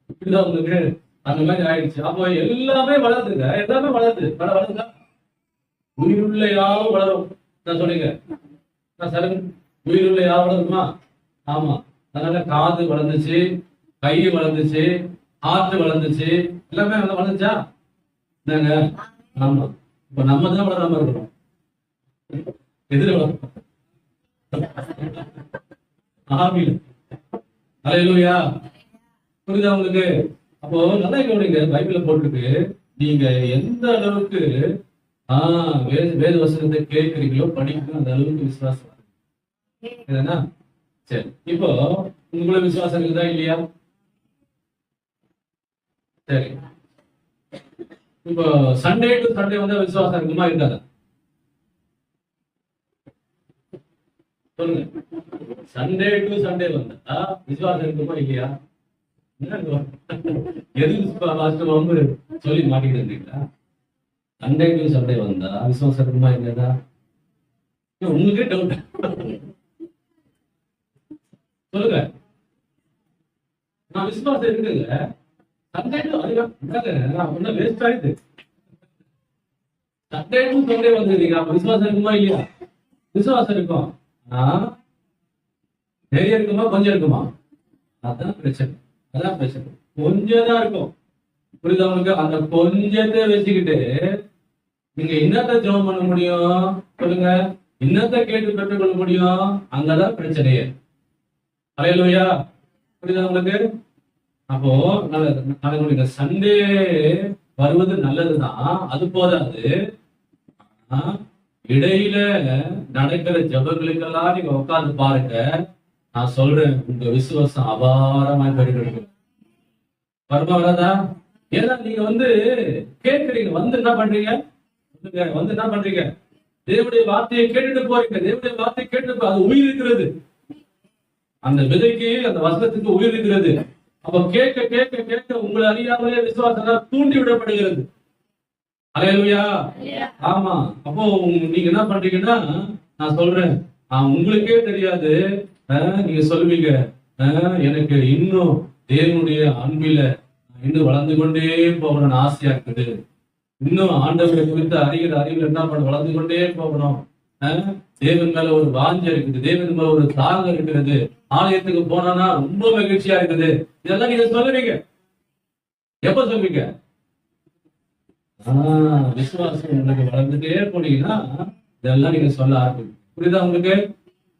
இப்படிதான் உங்களுக்கு அந்த மாதிரி ஆயிடுச்சு. அப்போ எல்லாமே வளருதுங்க, எல்லாமே வளருதா? உயிருள்ள யாரும் வளரும். நான் சொன்னீங்க, நான் சொல்லுங்க, உயிருள்ள யாரும் வளருமா? ஆமா. அதனால காது வளர்ந்துச்சு, கை வளர்ந்துச்சு, ஆற்று வளர்ந்துச்சு, எல்லாமே வளர்ந்துச்சா? என்னங்க? ஆமா. இப்ப நம்ம தான் வளராம இருக்கிறோம். எதிர வளரும் ஆவில. அல்லேலூயா. புரியுதா உங்களுக்கு? அப்போ நல்லா கவனிங்க, பைபிள்ல போட்டுருக்கு, நீங்க எந்த அளவுக்கு வேத வசனத்தை கேட்கிறீங்களோ படிக்கிறீங்களோ அந்த அளவுக்கு விசுவாசம். இதுனா சரி. இப்போ உங்களை விசுவாசம் இருக்குதா இல்லையா? சரி. இப்போ சண்டே டு சண்டே வந்தா விசுவாசம் இருக்குமா இருக்காதா? சொல்லுங்க. சண்டே டு சண்டே வந்தா விசுவாசம் இருக்குமா இல்லையா? எது வந்து சொல்லி மாட்டிக்கிட்டு இருந்தீங்களா? சண்டே டு சண்டே வந்தா விசுவாசம் இருக்குமா இல்லையா? உங்களுக்கே டவுட். சொல்லுங்க. நான் விசுவாசம் இருக்குங்க. சண்டே டு அதுதான் வேஸ்ட் ஆயிடுது. சண்டே டு சண்டே வந்துருக்கீங்க, அப்ப விசுவாசம் இருக்குமா இல்லையா? விசுவாசம் இருக்கும். நிறைய இருக்குமா கொஞ்சம் இருக்குமா? அதான் பிரச்சனை. அதான் பிரச்சனை. கொஞ்சம் தான் இருக்கும். புரியுதா உங்களுக்கு? அந்த கொஞ்சத்தை வச்சுக்கிட்டு நீங்க என்னத்தை ஜெபம் பண்ண முடியும்? சொல்லுங்க. என்னத்தை கேட்டு பெற்றுக்கொள்ள முடியும்? அங்கதான் பிரச்சனையே. அல்லேலூயா. புரியுதா உங்களுக்கு? அப்போ நல்லது. சண்டே வருவது நல்லதுதான், அது போதாது. இடையில நடக்கிற ஜபங்களுக்கெல்லாம் நீங்க உட்கார்ந்து பாருங்க. நான் சொல்றேன், உங்க விசுவாசம் அபாரமாய் பெருகெடுக்கும். வருமா வராதா? ஏன்னா நீங்க கேட்கறீங்க, என்ன பண்றீங்க? என்ன பண்றீங்க? தேவனுடைய வார்த்தையை கேட்டுட்டு போறீங்க. தேவனுடைய வார்த்தையை கேட்டுட்டு அது உயிர் இருக்கிறது. அந்த விதைக்கு, அந்த வசனத்துக்கு உயிர் இருக்கிறது. அப்ப கேட்க கேட்க கேட்க உங்களை அறியாமலே விசுவாசம் தூண்டி விடப்படுகிறது. அல்லேலூயா. ஆமா. அப்போ நீங்க என்ன பண்றீங்கன்னா, நான் சொல்றேன், உங்களுக்கே தெரியாது. நீங்க சொல்லுவீங்க, எனக்கு இன்னும் தேவனுடைய அன்பில இன்னும் வளர்ந்து கொண்டே போகணும்னு ஆசையா இருக்குது. இன்னும் ஆண்டவரை குறித்து அறிகிற அறிவில் என்ன பண்ண வளர்ந்து கொண்டே போகணும். தேவன் மேல ஒரு வாஞ்சை இருக்குது, தேவன் மேல ஒரு தாகம் இருக்கிறது. ஆலயத்துக்கு போனா ரொம்ப மகிழ்ச்சியா இருக்குது. இதெல்லாம் நீங்க சொல்லுவீங்க. எப்ப சொல்லுவீங்க? விசுவாசம் உங்களுக்கு வளர்ந்துட்டே போனீங்கன்னா இதெல்லாம் நீங்க சொல்ல ஆரம்பிங்க. புரியுதா உங்களுக்கு?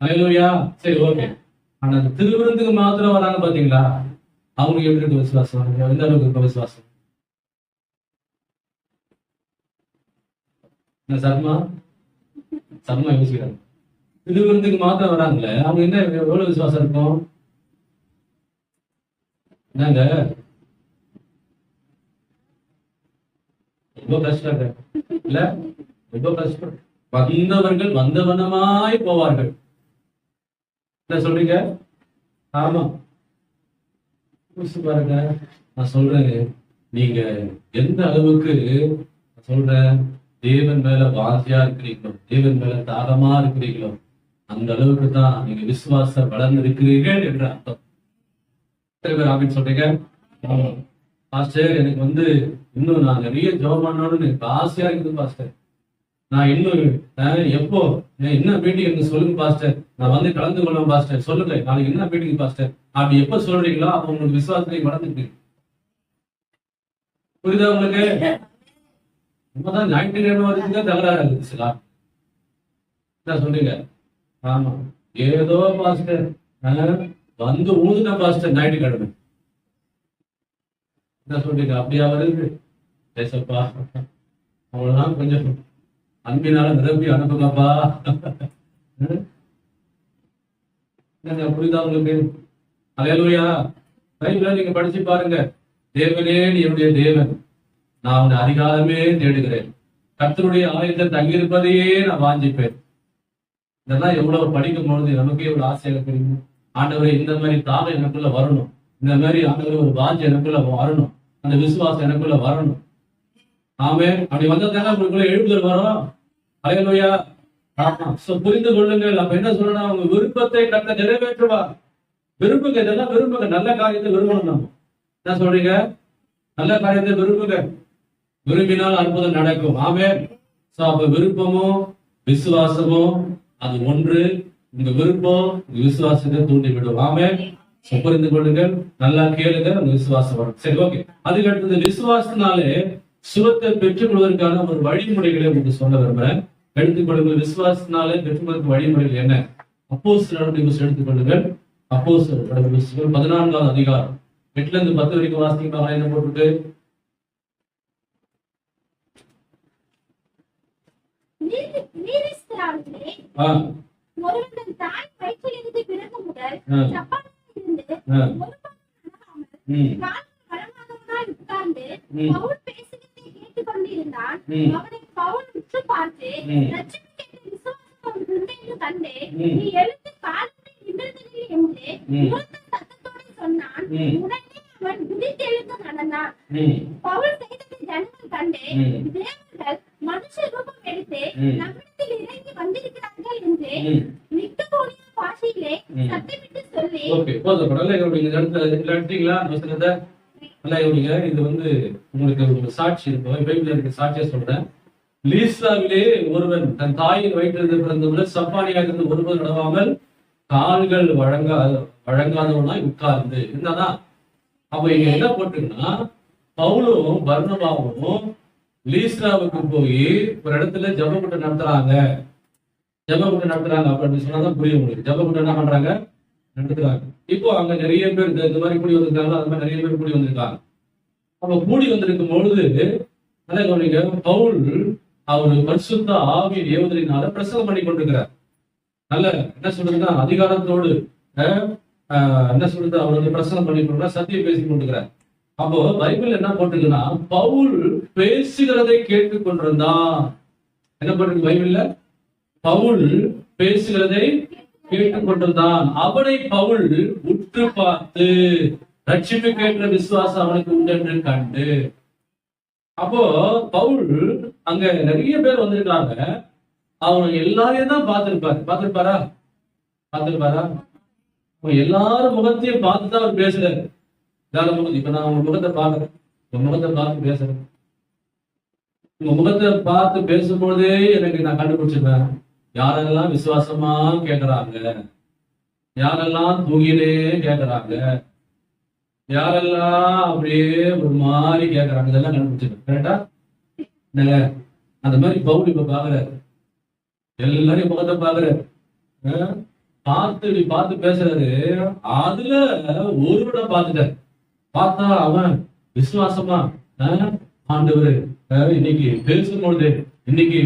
அல்லேலூயா. சரி, ஓகே. ஆனா திருவிருந்துக்கு மாத்திரம் வராங்க பாத்தீங்களா? அவங்களுக்கு எப்படி இருக்கு விசுவாசம்? எந்த அளவுக்கு இருக்க விசுவாசம்? சர்மா யோசிக்கிறாங்க. திருவிருந்துக்கு மாத்திரம் வராங்களே, அவங்க என்ன எவ்வளவு விசுவாசம் இருக்கும்? என்னங்க ரொம்ப கஷ்டம் இல்ல? ரொம்ப கஷ்டம். வந்தவர்கள் வந்தவனமாய் போவார்கள். என்ன சொல்றீங்க? ஆமா, பாருங்க. நான் சொல்றேன், நீங்க எந்த அளவுக்கு சொல்றேன் தேவன் மேல வாசியா இருக்கிறீங்களோ, தேவன் மேல தாகமா இருக்கிறீங்களோ, அந்த அளவுக்கு தான் நீங்க விசுவாசம் வளர்ந்து இருக்கிறீர்கள் என்ற அர்த்தம். அப்படின்னு சொல்றீங்க. பாஸ்டர், எனக்கு இன்னும் நான் நிறைய ஜெபம் பண்ணணும்னு எனக்கு ஆசையா இருக்குது பாஸ்டர். நான் இன்னும் எப்போ என்ன மீட்டிங் சொல்லுங்க பாஸ்டர், நான் கலந்து கொள்ளும் பாஸ்டர். சொல்லுங்க, நாளைக்கு என்ன மீட்டிங் பாஸ்டர்? அப்படி எப்ப சொல்றீங்களோ அப்ப உங்களுக்கு விசுவாசத்தை வளர்ந்துட்டு. புரியுதா உங்களுக்கு? நம்மதான் ஞாயிற்றுக்கிழமை வரைக்கும் தகராறு இருக்குது சிலா. என்ன சொல்றீங்க? ஆமா, ஏதோ பாஸ்டர் ஊதுன பாஸ்டர் ஞாயிற்றுக்கிழமை. என்ன சொல்றீங்க? அப்படியா வருது? பேசப்பா, அவ்வளவுதான், கொஞ்சம் அன்பினால நிரப்பி அனுப்புங்கப்பா. புரியுதா உங்களுக்கு? அல்லேலூயா. பைபிளை நீங்க படிச்சு பாருங்க. தேவனே நீ என்னுடைய தேவன், நான் உன்னை அதிகாரமே தேடுகிறேன், கர்த்தருடைய ஆலயத்தில் தங்கியிருப்பதையே நான் வாஞ்சிப்பேன். இதெல்லாம் எவ்வளவு படிக்கும் பொழுது நமக்கு எவ்வளவு ஆசையாக தெரியும். ஆண்டவரை இந்த மாதிரி தாகம் எனக்குள்ள வரணும், இந்த மாதிரி ஆண்டவரை ஒரு வாஞ்சி எனக்குள்ள வரணும், அந்த விசுவாசம் எனக்குள்ள வரணும். ஆமென். அப்படி வந்ததானே உங்களுக்குள்ள எழுப்புதல் வரும். ஹல்லேலூயா. ஆமா. சோ புரிந்து கொள்ளுங்கள். அப்ப என்ன சொல்லணும்? உங்க விருப்பத்தை கர்த்தர் நிறைவேற்றுவார். விரும்புங்க, இதெல்லாம் விரும்புங்க. நல்ல காரியத்தை விரும்பணும். நம்ம என்ன சொல்றீங்க? நல்ல காரியத்தை விரும்புங்க. விரும்பினால் அற்புதம் நடக்கும். ஆமென். சோ அப்ப விருப்பமும் விசுவாசமும் அது ஒன்று. உங்க விருப்பம் உங்க விசுவாசத்தை தூண்டிவிடும். ஆமென். புரிந்து கொள்ளுங்கள். நல்லா கேளுங்க. உங்க விசுவாசம் வரும். சரி, ஓகே. அதுக்கு அடுத்தது விசுவாசத்தினாலே சுகத்தை பெற்றுக் கொள்வதற்கான ஒரு வழிமுறைகளை உங்களுக்கு சொல்ல விரும்புறேன். எடுத்துக்கொள்ளுங்கள். விசுவாசத்தினாலே பெற்றுக்கொள்வதற்கு வழிமுறைகள் என்ன? அப்போஸ்தலர் நடவடிக்கை புஸ்தகம் எடுத்துக்கொள்ளுங்கள். அப்போஸ்தலர் நடவடிக்கை புஸ்தகம் 14வது அதிகாரம் 8ல இருந்து 10 வரைக்கும் வாசிக்கலாம். என்ன போட்டுருக்கு? ஒருவன் தன் தாய் வயிற்றிலிருந்து பிறந்த முதல் சப்பாத்திலிருந்து வளமாதவனாய் உட்கார்ந்து பவுல் பேசுகிறதை கேட்டுக் கொண்டிருந்தான். அவனை பவுல் உற்று பார்த்து, ரட்சிப்பு கேட்ட விசுவாசம் அவன் இருந்தேன் கண்டு, நீ எழுந்து காலத்தை நிமிர்ந்ததில்லை என்று உரத்த சத்தத்தோடு சொன்னான். உடனே அவன் குதித்தெழுந்து நடந்தான். பவுல் செய்ததை ஜனங்கள் கண்டு, தேவர்கள் மனுஷ ரூபம் எடுத்து நம்மிடத்தில் இறங்கி வந்திருக்கிறார்கள் என்று லிக்கவோனியா பாஷையிலே சத்தமிட்டு சொல்லி. ஓகே, போதும். நல்லா கவனிங்க. எடுத்தீங்களா வசனத்தை? நல்லா கவனிங்க. இது வந்து உங்களுக்கு ஒரு சாட்சி இருக்கும். பைபிள்ல இருக்க சாட்சியா சொல்றேன். லீஸ்ராவிலே ஒருவன் தன் தாயின் வயிற்றிலிருந்து பிறந்தவுடன் சப்பானியாக இருந்து ஒருவர் நடவாமல் கால்கள் வழங்காதவனாய் உட்கார்ந்து இருந்தானா. அப்ப இங்க என்ன போட்டுங்கன்னா, பவுலும் பர்னபாவும் லீஸ்ராவுக்கு போய் ஒரு இடத்துல ஜெபக்கூட்டம் நடத்துறாங்க. அப்படின்னு சொன்னாதான் புரியும் உங்களுக்கு. ஜெபக்கூட்டம் என்ன பண்றாங்க? நடத்துறாங்க. இப்போ அங்க நிறைய பேர் இந்த மாதிரி கூடி வந்திருக்காங்க. அது மாதிரி நிறைய பேர் கூடி வந்திருக்காங்க. அப்ப கூடி வந்திருக்கும் பொழுது நல்லா கவனிங்க. பவுல் அவரு பரிசுத்த ஆவியின் ஏவுதலினால பிரசங்கம் பண்ணி கொண்டிருக்கிறார். நல்ல என்ன சொல்றதுன்னா அதிகாரத்தோடு என்ன சொல்றது, அவர் வந்து பிரசங்கம் பண்ணி கொண்டிருக்கிறார், சத்தியம் பேசி கொண்டிருக்கிறார். அப்போ பைபிள் என்ன போட்டுக்குன்னா, பவுல் பேசுகிறதை கேட்டுக் கொண்டிருந்தான். என்ன போட்டிருக்கு பைபிள்ல? பவுல் பேசுகிறதை கேட்டுக் கொண்டிருந்தான். அவனை பவுல் உற்று பார்த்து ரட்சிப்பு கேட்ட விசுவாசம் அவனுக்கு உண்டு என்று கண்டு. அப்போ பவுல் அங்க நிறைய பேர் வந்திருக்காங்க. அவங்க எல்லாரையும் தான் பார்த்திருப்பாரா? எல்லாரும் முகத்தையும் பார்த்துதான் அவர் பேசுறாரு. இப்ப நான் உங்க முகத்தை பாக்குறேன், உங்க முகத்தை பார்த்து பேசுறேன். உங்க முகத்தை பார்த்து பேசும்போதே எனக்கு நான் கண்டுபிடிச்சிருவேன் யாரெல்லாம் விசுவாசமா கேட்கறாங்க, யாரெல்லாம் தூங்கினே கேட்கறாங்க, யாரெல்லாம் அப்படியே ஒரு மாதிரி கேட்கறாங்க. இதெல்லாம் கண்டுபிடிச்சிருக்கேன். கரெக்டா? அந்த மாதிரி பவுல் இப்ப பாக்குறாரு. எல்லாரையும் முகத்தை பாக்குறாரு. பார்த்து பேசுறாரு. அதுல ஒருவனை பார்த்துட்டாரு. பார்த்தா அவன் விசுவாசமா ஆண்டவரு இன்னைக்கு பேசும்பொழுது, இன்னைக்கு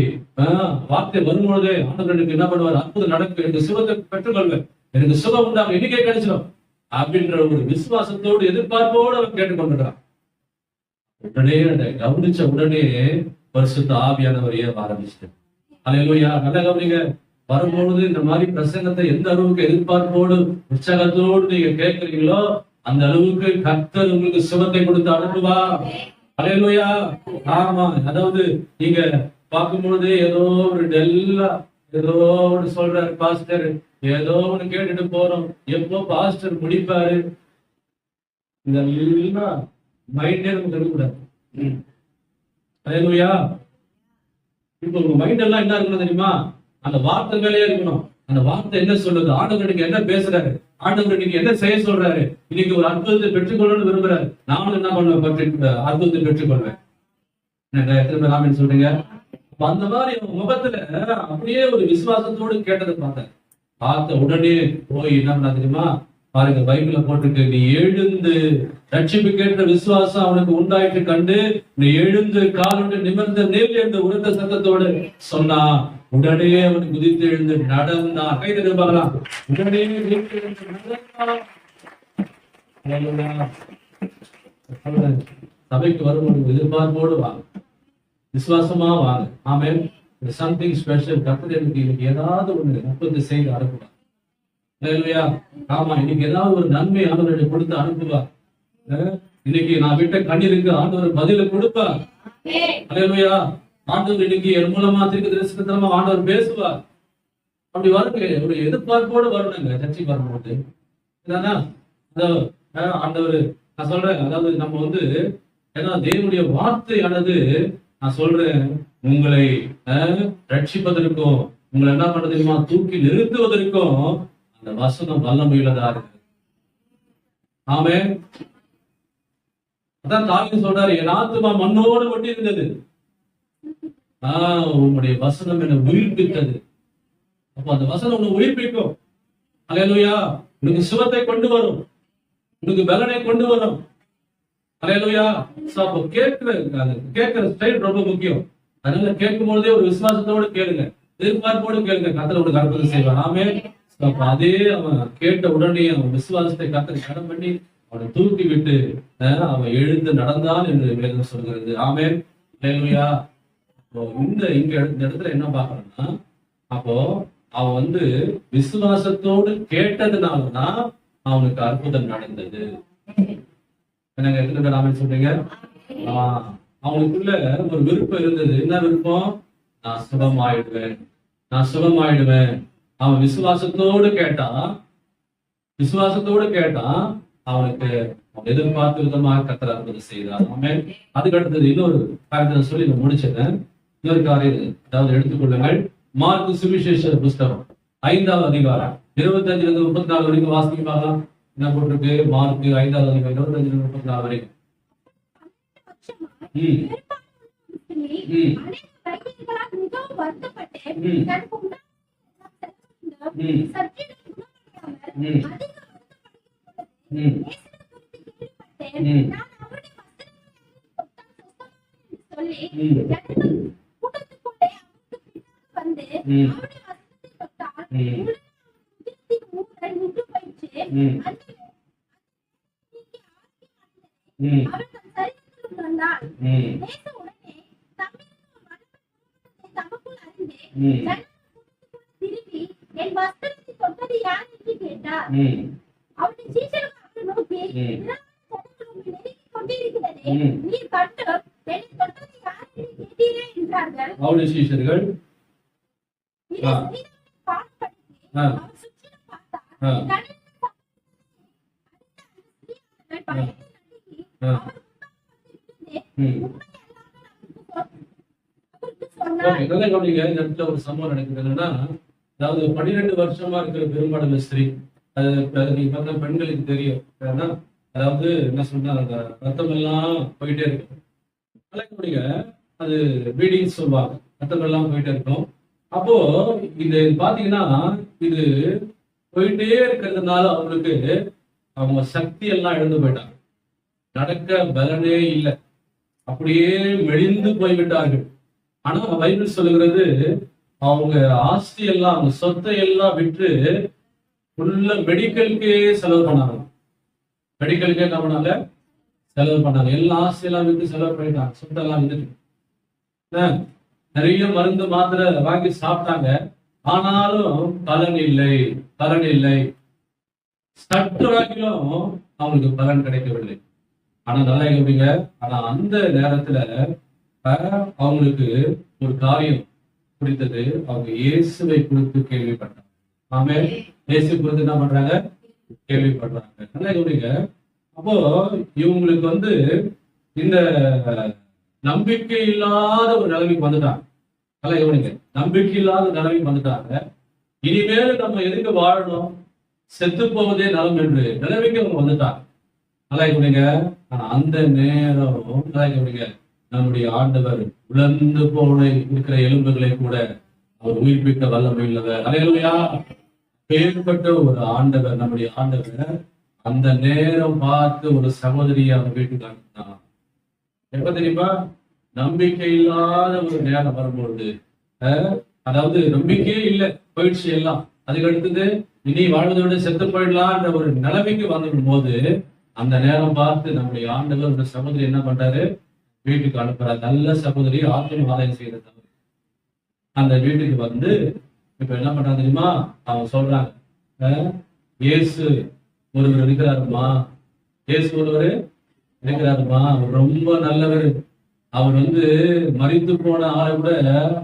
வார்த்தை வரும்பொழுது ஆண்டவர் எனக்கு என்ன பண்ணுவார்? அற்புதம் நடக்கும், எனக்கு சுகத்தை பெற்றுக்கொள்வேன், எனக்கு சுகம் உண்டாகும், இன்னைக்கே கிடைச்சிடும் அப்படின்ற ஒரு விசுவாசத்தோடு எதிர்பார்ப்போடு அவன் கேட்டுக்கொண்டிருக்கிறான். உடனே கவனிச்ச உடனே பரிசுத்த ஆவியானவர் ஏற ஆரம்பிச்சிட்டார். அல்லேலூயா. நல்ல கவனிங்க. வரும்பொழுது இந்த மாதிரி பிரசங்கத்தை எந்த அளவுக்கு எதிர்பார்ப்போடு உற்சாகத்தோடு நீங்க கேட்கிறீங்களோ அந்த அளவுக்கு கர்த்தர் உங்களுக்கு சுகத்தை கொடுத்து அனுப்புவா. அல்லேலூயா. ஆமா. அதாவது நீங்க பார்க்கும்பொழுது ஏதோ ஒரு டெல்லா ஏதோ ஒன்று சொல்றாரு பாஸ்டர், ஏதோ ஒண்ணு கேட்டுட்டு போறோம், எப்போ பாஸ்டர் முடிப்பாரு, இதெல்லாம் மைண்டே நமக்கு இருக்கக்கூடாது. அல்லேலூயா. இப்போ உங்க மைண்ட் எல்லாம் என்ன இருக்கணும் தெரியுமா? அந்த வார்த்தை மேலேயே இருக்கணும். அந்த வார்த்தை என்ன சொல்லுது, ஆண்டவர் இன்னைக்கு என்ன பேசுறாரு, ஆண்டவர் இன்னைக்கு என்ன செய்ய சொல்றாரு, இன்னைக்கு ஒரு அற்புதத்தை பெற்றுக்கொள்ளணும்னு விரும்புறாரு. நானும் என்ன பண்ணுவேன்? அற்புதத்தை பெற்றுக்கொள்வேன். எத்தனை பேர் ஆமென் சொல்றீங்க? அந்த மாதிரி முகத்துல அப்படியே ஒரு விசுவாசத்தோடு கேட்டதை பார்த்தேன். பார்த்த உடனே போய் என்ன பண்ணா தெரியுமா? பாருங்க, பைபிள்ல போட்டிருக்கு, நீ எழுந்து ரட்சிப்பு கேட்ட விசுவாசம் அவனுக்கு உண்டாயிட்டு கண்டு நீ எழுந்து காலோடு நிமிர்ந்த நெல் என்று உரத்த சத்தத்தோடு சொன்னா. உடனே அவன் குதித்து எழுந்து நடந்தான். கைது பார்க்கலாம். உடனே சபைக்கு வரும்போது எதிர்பார்ப்போடு வாங்க, விசுவாசமா வாங்க. ஆமென். Something special. கர்த்தர் எனக்கு ஏதாவது ஒண்ணு முப்பது செய்து அனுப்புவார். அல்லேலூயா. ஆமா, இன்னைக்கு ஏதாவது ஒரு நன்மை ஆண்டவர் கொடுத்து அனுப்புவார். இன்னைக்கு நான் விட்ட கண்ணீருக்கு ஆண்டவர் பதில கொடுப்பார். அல்லேலூயா. ஆண்டவர் இன்னைக்கு என் மூலமா தீர்க்கதரிசனமா ஆண்டவர் பேசுவார். அப்படி வருங்க, ஒரு எதிர்பார்ப்போடு வரணுங்க சர்ச்சைக்கு வரும்போது. என்னன்னா ஆண்டவர், நான் சொல்றேன், அதாவது நம்ம வந்து ஏன்னா தேவனுடைய வார்த்தையானது, நான் சொல்றேன், உங்களை ரட்சிப்பதற்கும் உங்களை என்ன பண்ண தெரியுமா, தூக்கி நிறுத்துவதற்கும் அந்த வசனம் வல்லமையுள்ளதா இருக்கு. ஆமென். அதான் தாவீது சொல்றாரு, என் ஆத்துமா மண்ணோடு ஒட்டி இருந்தது, உங்களுடைய வசனம் என்னை உயிர்ப்பித்தது. அப்ப அந்த வசனம் உன்னை உயிர்ப்பிக்கும். அல்லேலூயா. உனக்கு சுகத்தை கொண்டு வரும், உனக்கு பலனை கொண்டு வரும். அல்லேலூயா. அப்போ கேட்கிற ஸ்டைல் ரொம்ப முக்கியம். அதனால கேட்கும் பொழுதே ஒரு விசுவாசத்தோடு கேளுங்க, எதிர்பார்ப்போடு கேளுங்க, கர்த்தர் உங்களுக்கு அற்புதம் செய்வார். ஆமென். அப்ப அதே அவன் கேட்ட உடனே அவன் விசுவாசத்தை கர்த்தர் கடன் பண்ணி அவனை தூக்கி விட்டு அவன் எழுந்து நடந்தான் என்று வேதம் சொல்கிறது. ஆமென். அல்லேலூயா. இந்த இடத்துல என்ன பாக்குறோம்னா, அப்போ அவன் வந்து விசுவாசத்தோடு கேட்டதுனாலதான் அவனுக்கு அற்புதம் நடந்தது. என்னங்க, எத்தனை பேர் ஆமென் சொல்றீங்க? அவனுக்குள்ள ஒரு விருப்பம் இருந்தது. என்ன விருப்பம்? நான் சுகமாயிடுவேன், நான் சுகமாயிடுவேன். அவன் விசுவாசத்தோடு கேட்டான், அவனுக்கு எதிர்பார்த்த விதமாக கர்த்தர் அற்புதம் செய்தார். ஆமென். அதுக்கு அடுத்தது இன்னொரு காரியத்தை சொல்லி நான் முடிச்சிட்டேன். இன்னொரு காரியம் அதாவது எடுத்துக்கொள்ளுங்கள். மார்க்கு சுவிசேஷ புஸ்தகம் 5ஆம் அதிகாரம் 25 34 வரைக்கும் வாசிக்க பார்க்கலாம். என்ன போட்டிருக்கு? மார்க்கு 5ஆம் அதிகாரம் 25 34 வரைக்கும். அவருடைய சீஷர்கள் ஒரு சம்பவம் நடக்குது. என்னன்னா, அதாவது 12 வருஷமா இருக்கிற பெரும்பாலான ஸ்திரீ, அது நீங்க பார்த்தா பெண்களுக்கு தெரியும். அதாவது என்ன சொன்னா, அந்த ரத்தம் எல்லாம் போயிட்டே இருக்கு. அது ப்ளீடிங் சொல்லுவாங்க, ரத்தம் எல்லாம் போயிட்டே இருக்கும். அப்போ இது பாத்தீங்கன்னா, இது போயிட்டே இருக்கிறதுனால அவங்களுக்கு அவங்க சக்தி எல்லாம் இழந்து போயிட்டாங்க, நடக்க பலனே இல்லை, அப்படியே மெலிந்து போய்விட்டார்கள். ஆனா பைபிள் சொல்லுகிறது, அவங்க ஆஸ்தி எல்லாம், அவங்க சொத்தை எல்லாம் விற்று ஃபுல்லா மெடிக்கலுக்கே செலவு பண்ணாங்க. மெடிக்கலுக்கே என்ன பண்ணாங்க? செலவு பண்ணாங்க. எல்லா ஆஸ்தியெல்லாம் விற்று செலவு பண்ணிட்டாங்க, சொத்தெல்லாம் வித்துட்டு. நிறைய மருந்து மாத்திரை வாங்கி சாப்பிட்டாங்க. ஆனாலும் பலன் இல்லை. சற்று வாக்கிலும் அவங்களுக்கு பலன் கிடைக்கவில்லை. ஆனா நல்லா எப்படிங்க, ஆனா அந்த நேரத்துல அவங்களுக்கு ஒரு காரியம் குறித்தது. அவங்க இயேசுவை குறித்து கேள்விப்பட்டாங்க. ஆமென். இயேசு குறித்து என்ன பண்றாங்க? கேள்விப்படுறாங்க. நல்லா எப்படிங்க. அப்போ இவங்களுக்கு வந்து இந்த நம்பிக்கை இல்லாத ஒரு நிலைமைக்கு வந்துட்டாங்க. நல்லா கவனிங்க, நம்பிக்கை இல்லாத நிலைமைக்கு வந்துட்டாங்க. இனிமேல் நம்ம எதுக்கு வாழணும், செத்து போவதே நலம் என்று நிலைமைக்கு அவங்க வந்துட்டாங்க. நல்லா கவனிங்க. ஆனா அந்த நேரம் நல்லா கவனிங்க, நம்முடைய ஆண்டவர் உலர்ந்து போன இருக்கிற எலும்புகளை கூட அவர் உயிர்ப்பிக்க வல்லமை உள்ளவர். அல்லேலூயா. பேர்பட்ட ஒரு ஆண்டவர், நம்முடைய ஆண்டவர் அந்த நேரம் பார்த்து ஒரு சகோதரியை அவங்க வீட்டுக்கு அனுப்பினான். எப்ப தெரியுமா? நம்பிக்கை இல்லாத ஒரு நேரம் வரும்பொழுது, அதாவது நம்பிக்கையே இல்லை, போயிடுச்சு எல்லாம், அதுக்கு அடுத்தது இனி வாழ்வதை விட செத்து போயிடலான்ற ஒரு நிலைமைக்கு வந்துடும் போது, அந்த நேரம் பார்த்து நம்முடைய ஆண்டவர் ஒரு சகோதரி என்ன பண்றாரு? வீட்டுக்கு அனுப்புறாரு. நல்ல சகோதரி, ஆத்ம ஆதாயம் செய்யறது. அந்த வீட்டுக்கு வந்து இப்ப என்ன பண்றாங்க தெரியுமா? அவங்க சொல்றாங்க, இயேசு ஒருவர் இருக்கிறாருமா, இயேசு ஒருவர் இருக்கிறாருமா, அவர் ரொம்ப நல்லவர், அவர் மரித்து போன ஆளை கூட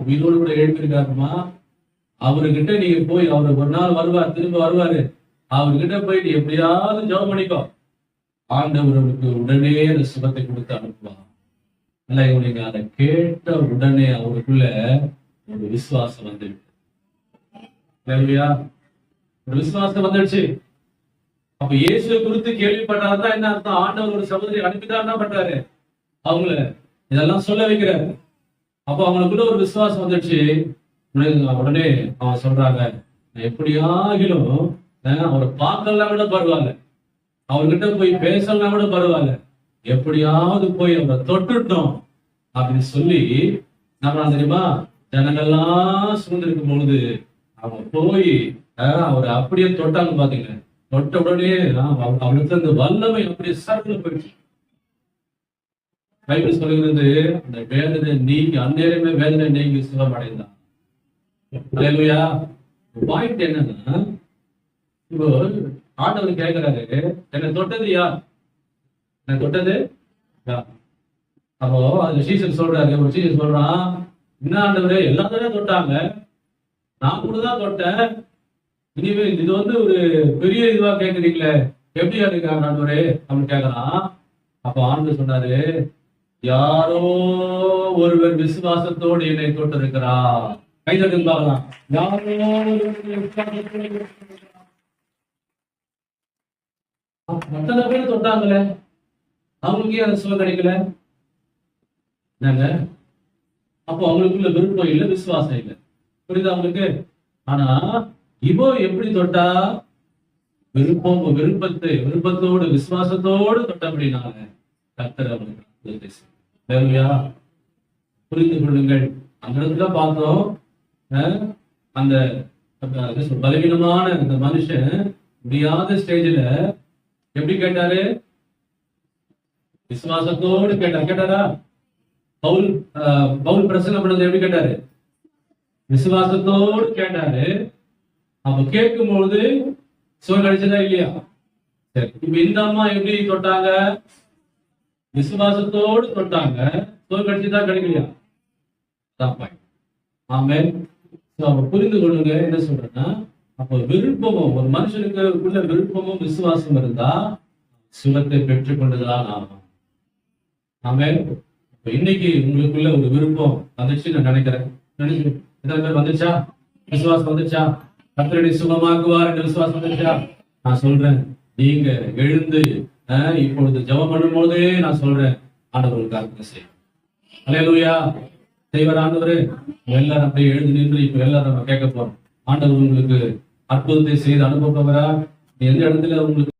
உயிரோடு கூட எழுப்பியிருக்காருமா. அவர்கிட்ட நீங்க போய், அவர் ஒரு நாள் வருவார், திரும்ப வருவாரு. அவர்கிட்ட போயிட்டு எப்படியாவது ஜெபம் பண்ணிக்கோ, ஆண்டவர் அவருக்கு உடனே அந்த சுகத்தை கொடுத்து அனுப்புவார். இல்லை, இவனுக்கு அதை கேட்ட உடனே அவருக்குள்ள ஒரு விசுவாசம் வந்துடுச்சு. ஒரு விசுவாசம் வந்துடுச்சு. அப்ப இயேசுவை குறித்து கேள்விப்பட்டாதான் என்ன அர்த்தம்? ஆண்டவர் ஒரு சகோதரி அனுப்பிதான் என்ன பண்றாரு? அவங்கள இதெல்லாம் சொல்ல வைக்கிறாரு. அப்ப அவங்களுக்குள்ள ஒரு விசுவாசம் வந்துடுச்சு. உடனே அவன் சொல்றாங்க, எப்படியாகிலும் அவரை பார்க்கலாம் கூட பரவாயில்ல, அவர்கிட்ட போய் பேசலாம் கூட பரவாயில்ல, எப்படியாவது போய் அவரை தொட்டுட்டோம் அப்படின்னு சொல்லி நம்ம தெரியுமா, ஜனங்கள்லாம் சூழ்ந்திருக்கும் பொழுது அவங்க போய் அவரை அப்படியே தொட்டாங்க. பாத்தீங்க, தொட்ட உடனே அவனுக்கு அந்த வல்லமை அப்படியே சர்வ போயிடுச்சு. பைபிள் சொல்லுகிறது, அந்த வேதனை நீங்கி, அந்நேரமே வேதனை நீங்கி சுகம் அடைந்தான். அல்லேலூயா. பாயிண்ட் என்னன்னா, இப்போ ஆண்டவர் கேட்கிறாரு, என்னை தொட்டது யார்? என்னை தொட்டது யார்? அப்போ அது சீசன் சொல்றாரு, ஒரு சீசன் சொல்றான், என்ன ஆண்டவரே, எல்லாரும் தொட்டாங்க, நான் கூட தான் தொட்டேன், இனிமே இது ஒரு பெரிய இதுவா கேட்கறீங்களே, எப்படி இருக்காங்க ஆண்டவரே அப்படின்னு கேட்கறான். அப்ப ஆண்டவர் சொன்னாரு, யாரோ ஒருவர் விசுவாசத்தோடு என்னை தொட்டிருக்கிறார். கைதட்டு பார்க்கலாம். யாரோ அத்தனை பேர் தொட்டாங்களே, அவங்களுக்கே அந்த சுகம் கிடைக்கல. என்னங்க, அப்போ அவங்களுக்குள்ள விருப்பம் இல்லை, விசுவாசம் இல்லை. புரியுதா உங்களுக்கு? ஆனா இப்போ எப்படி தொட்டா? விருப்பத்தோடு விசுவாசத்தோடு தொட்டபடினால கர்த்தர் அவங்களுக்கு புரிந்து கொள்ளுங்கள். அந்த இடத்துல பார்த்தோம், அந்த பலவீனமான அந்த மனுஷன் முடியாத ஸ்டேஜ்ல எப்படி கேட்டாரு? விசுவாசத்தோடு கேட்டாரா? பவுல் பிரசங்கம் பண்ணது எப்படி கேட்டாரு? விசுவாசத்தோடு கேட்டாரு. அப்ப கேட்கும்போது சுகம் கிடைச்சதா இல்லையா? சரி, இப்ப இந்த அம்மா எப்படி தொட்டாங்க? விசுவாசத்தோடு தொட்டாங்க, சுகம் கிடைச்சதா கிடைக்கலையா? ஆமென். புரிந்து கொள்ளுங்க. என்ன சொல்றேன்னா, அப்போ விருப்பமும், ஒரு மனுஷனுக்கு உள்ள விருப்பமும் விசுவாசம் இருந்தா சுகத்தை பெற்றுக் கொண்டுதான் ஆகும். ஆமென். இன்னைக்கு உங்களுக்குள்ள ஒரு விருப்பம் வந்துச்சு நான் நினைக்கிறேன். எத்தனை பேர் வந்துச்சா? விசுவாசம் வந்துச்சா? கர்த்தரை சுகமாக்குவார் என்ற விசுவாசம் வந்துச்சா? நான் சொல்றேன், நீங்க எழுந்து இப்பொழுது ஜெபம் பண்ணும் போதே நான் சொல்றேன், ஆண்டவர்களுக்காக செய்யும். அல்லேலூயா. செய்வார் ஆண்டவரே. எல்லாரும் அப்படியே எழுந்து நின்று இப்ப எல்லாரும் நம்ம கேட்க போறோம். ஆண்டவர் உங்களுக்கு அற்புதத்தை செய்து அனுப்ப போகிறார். எந்த இடத்துல உங்களுக்கு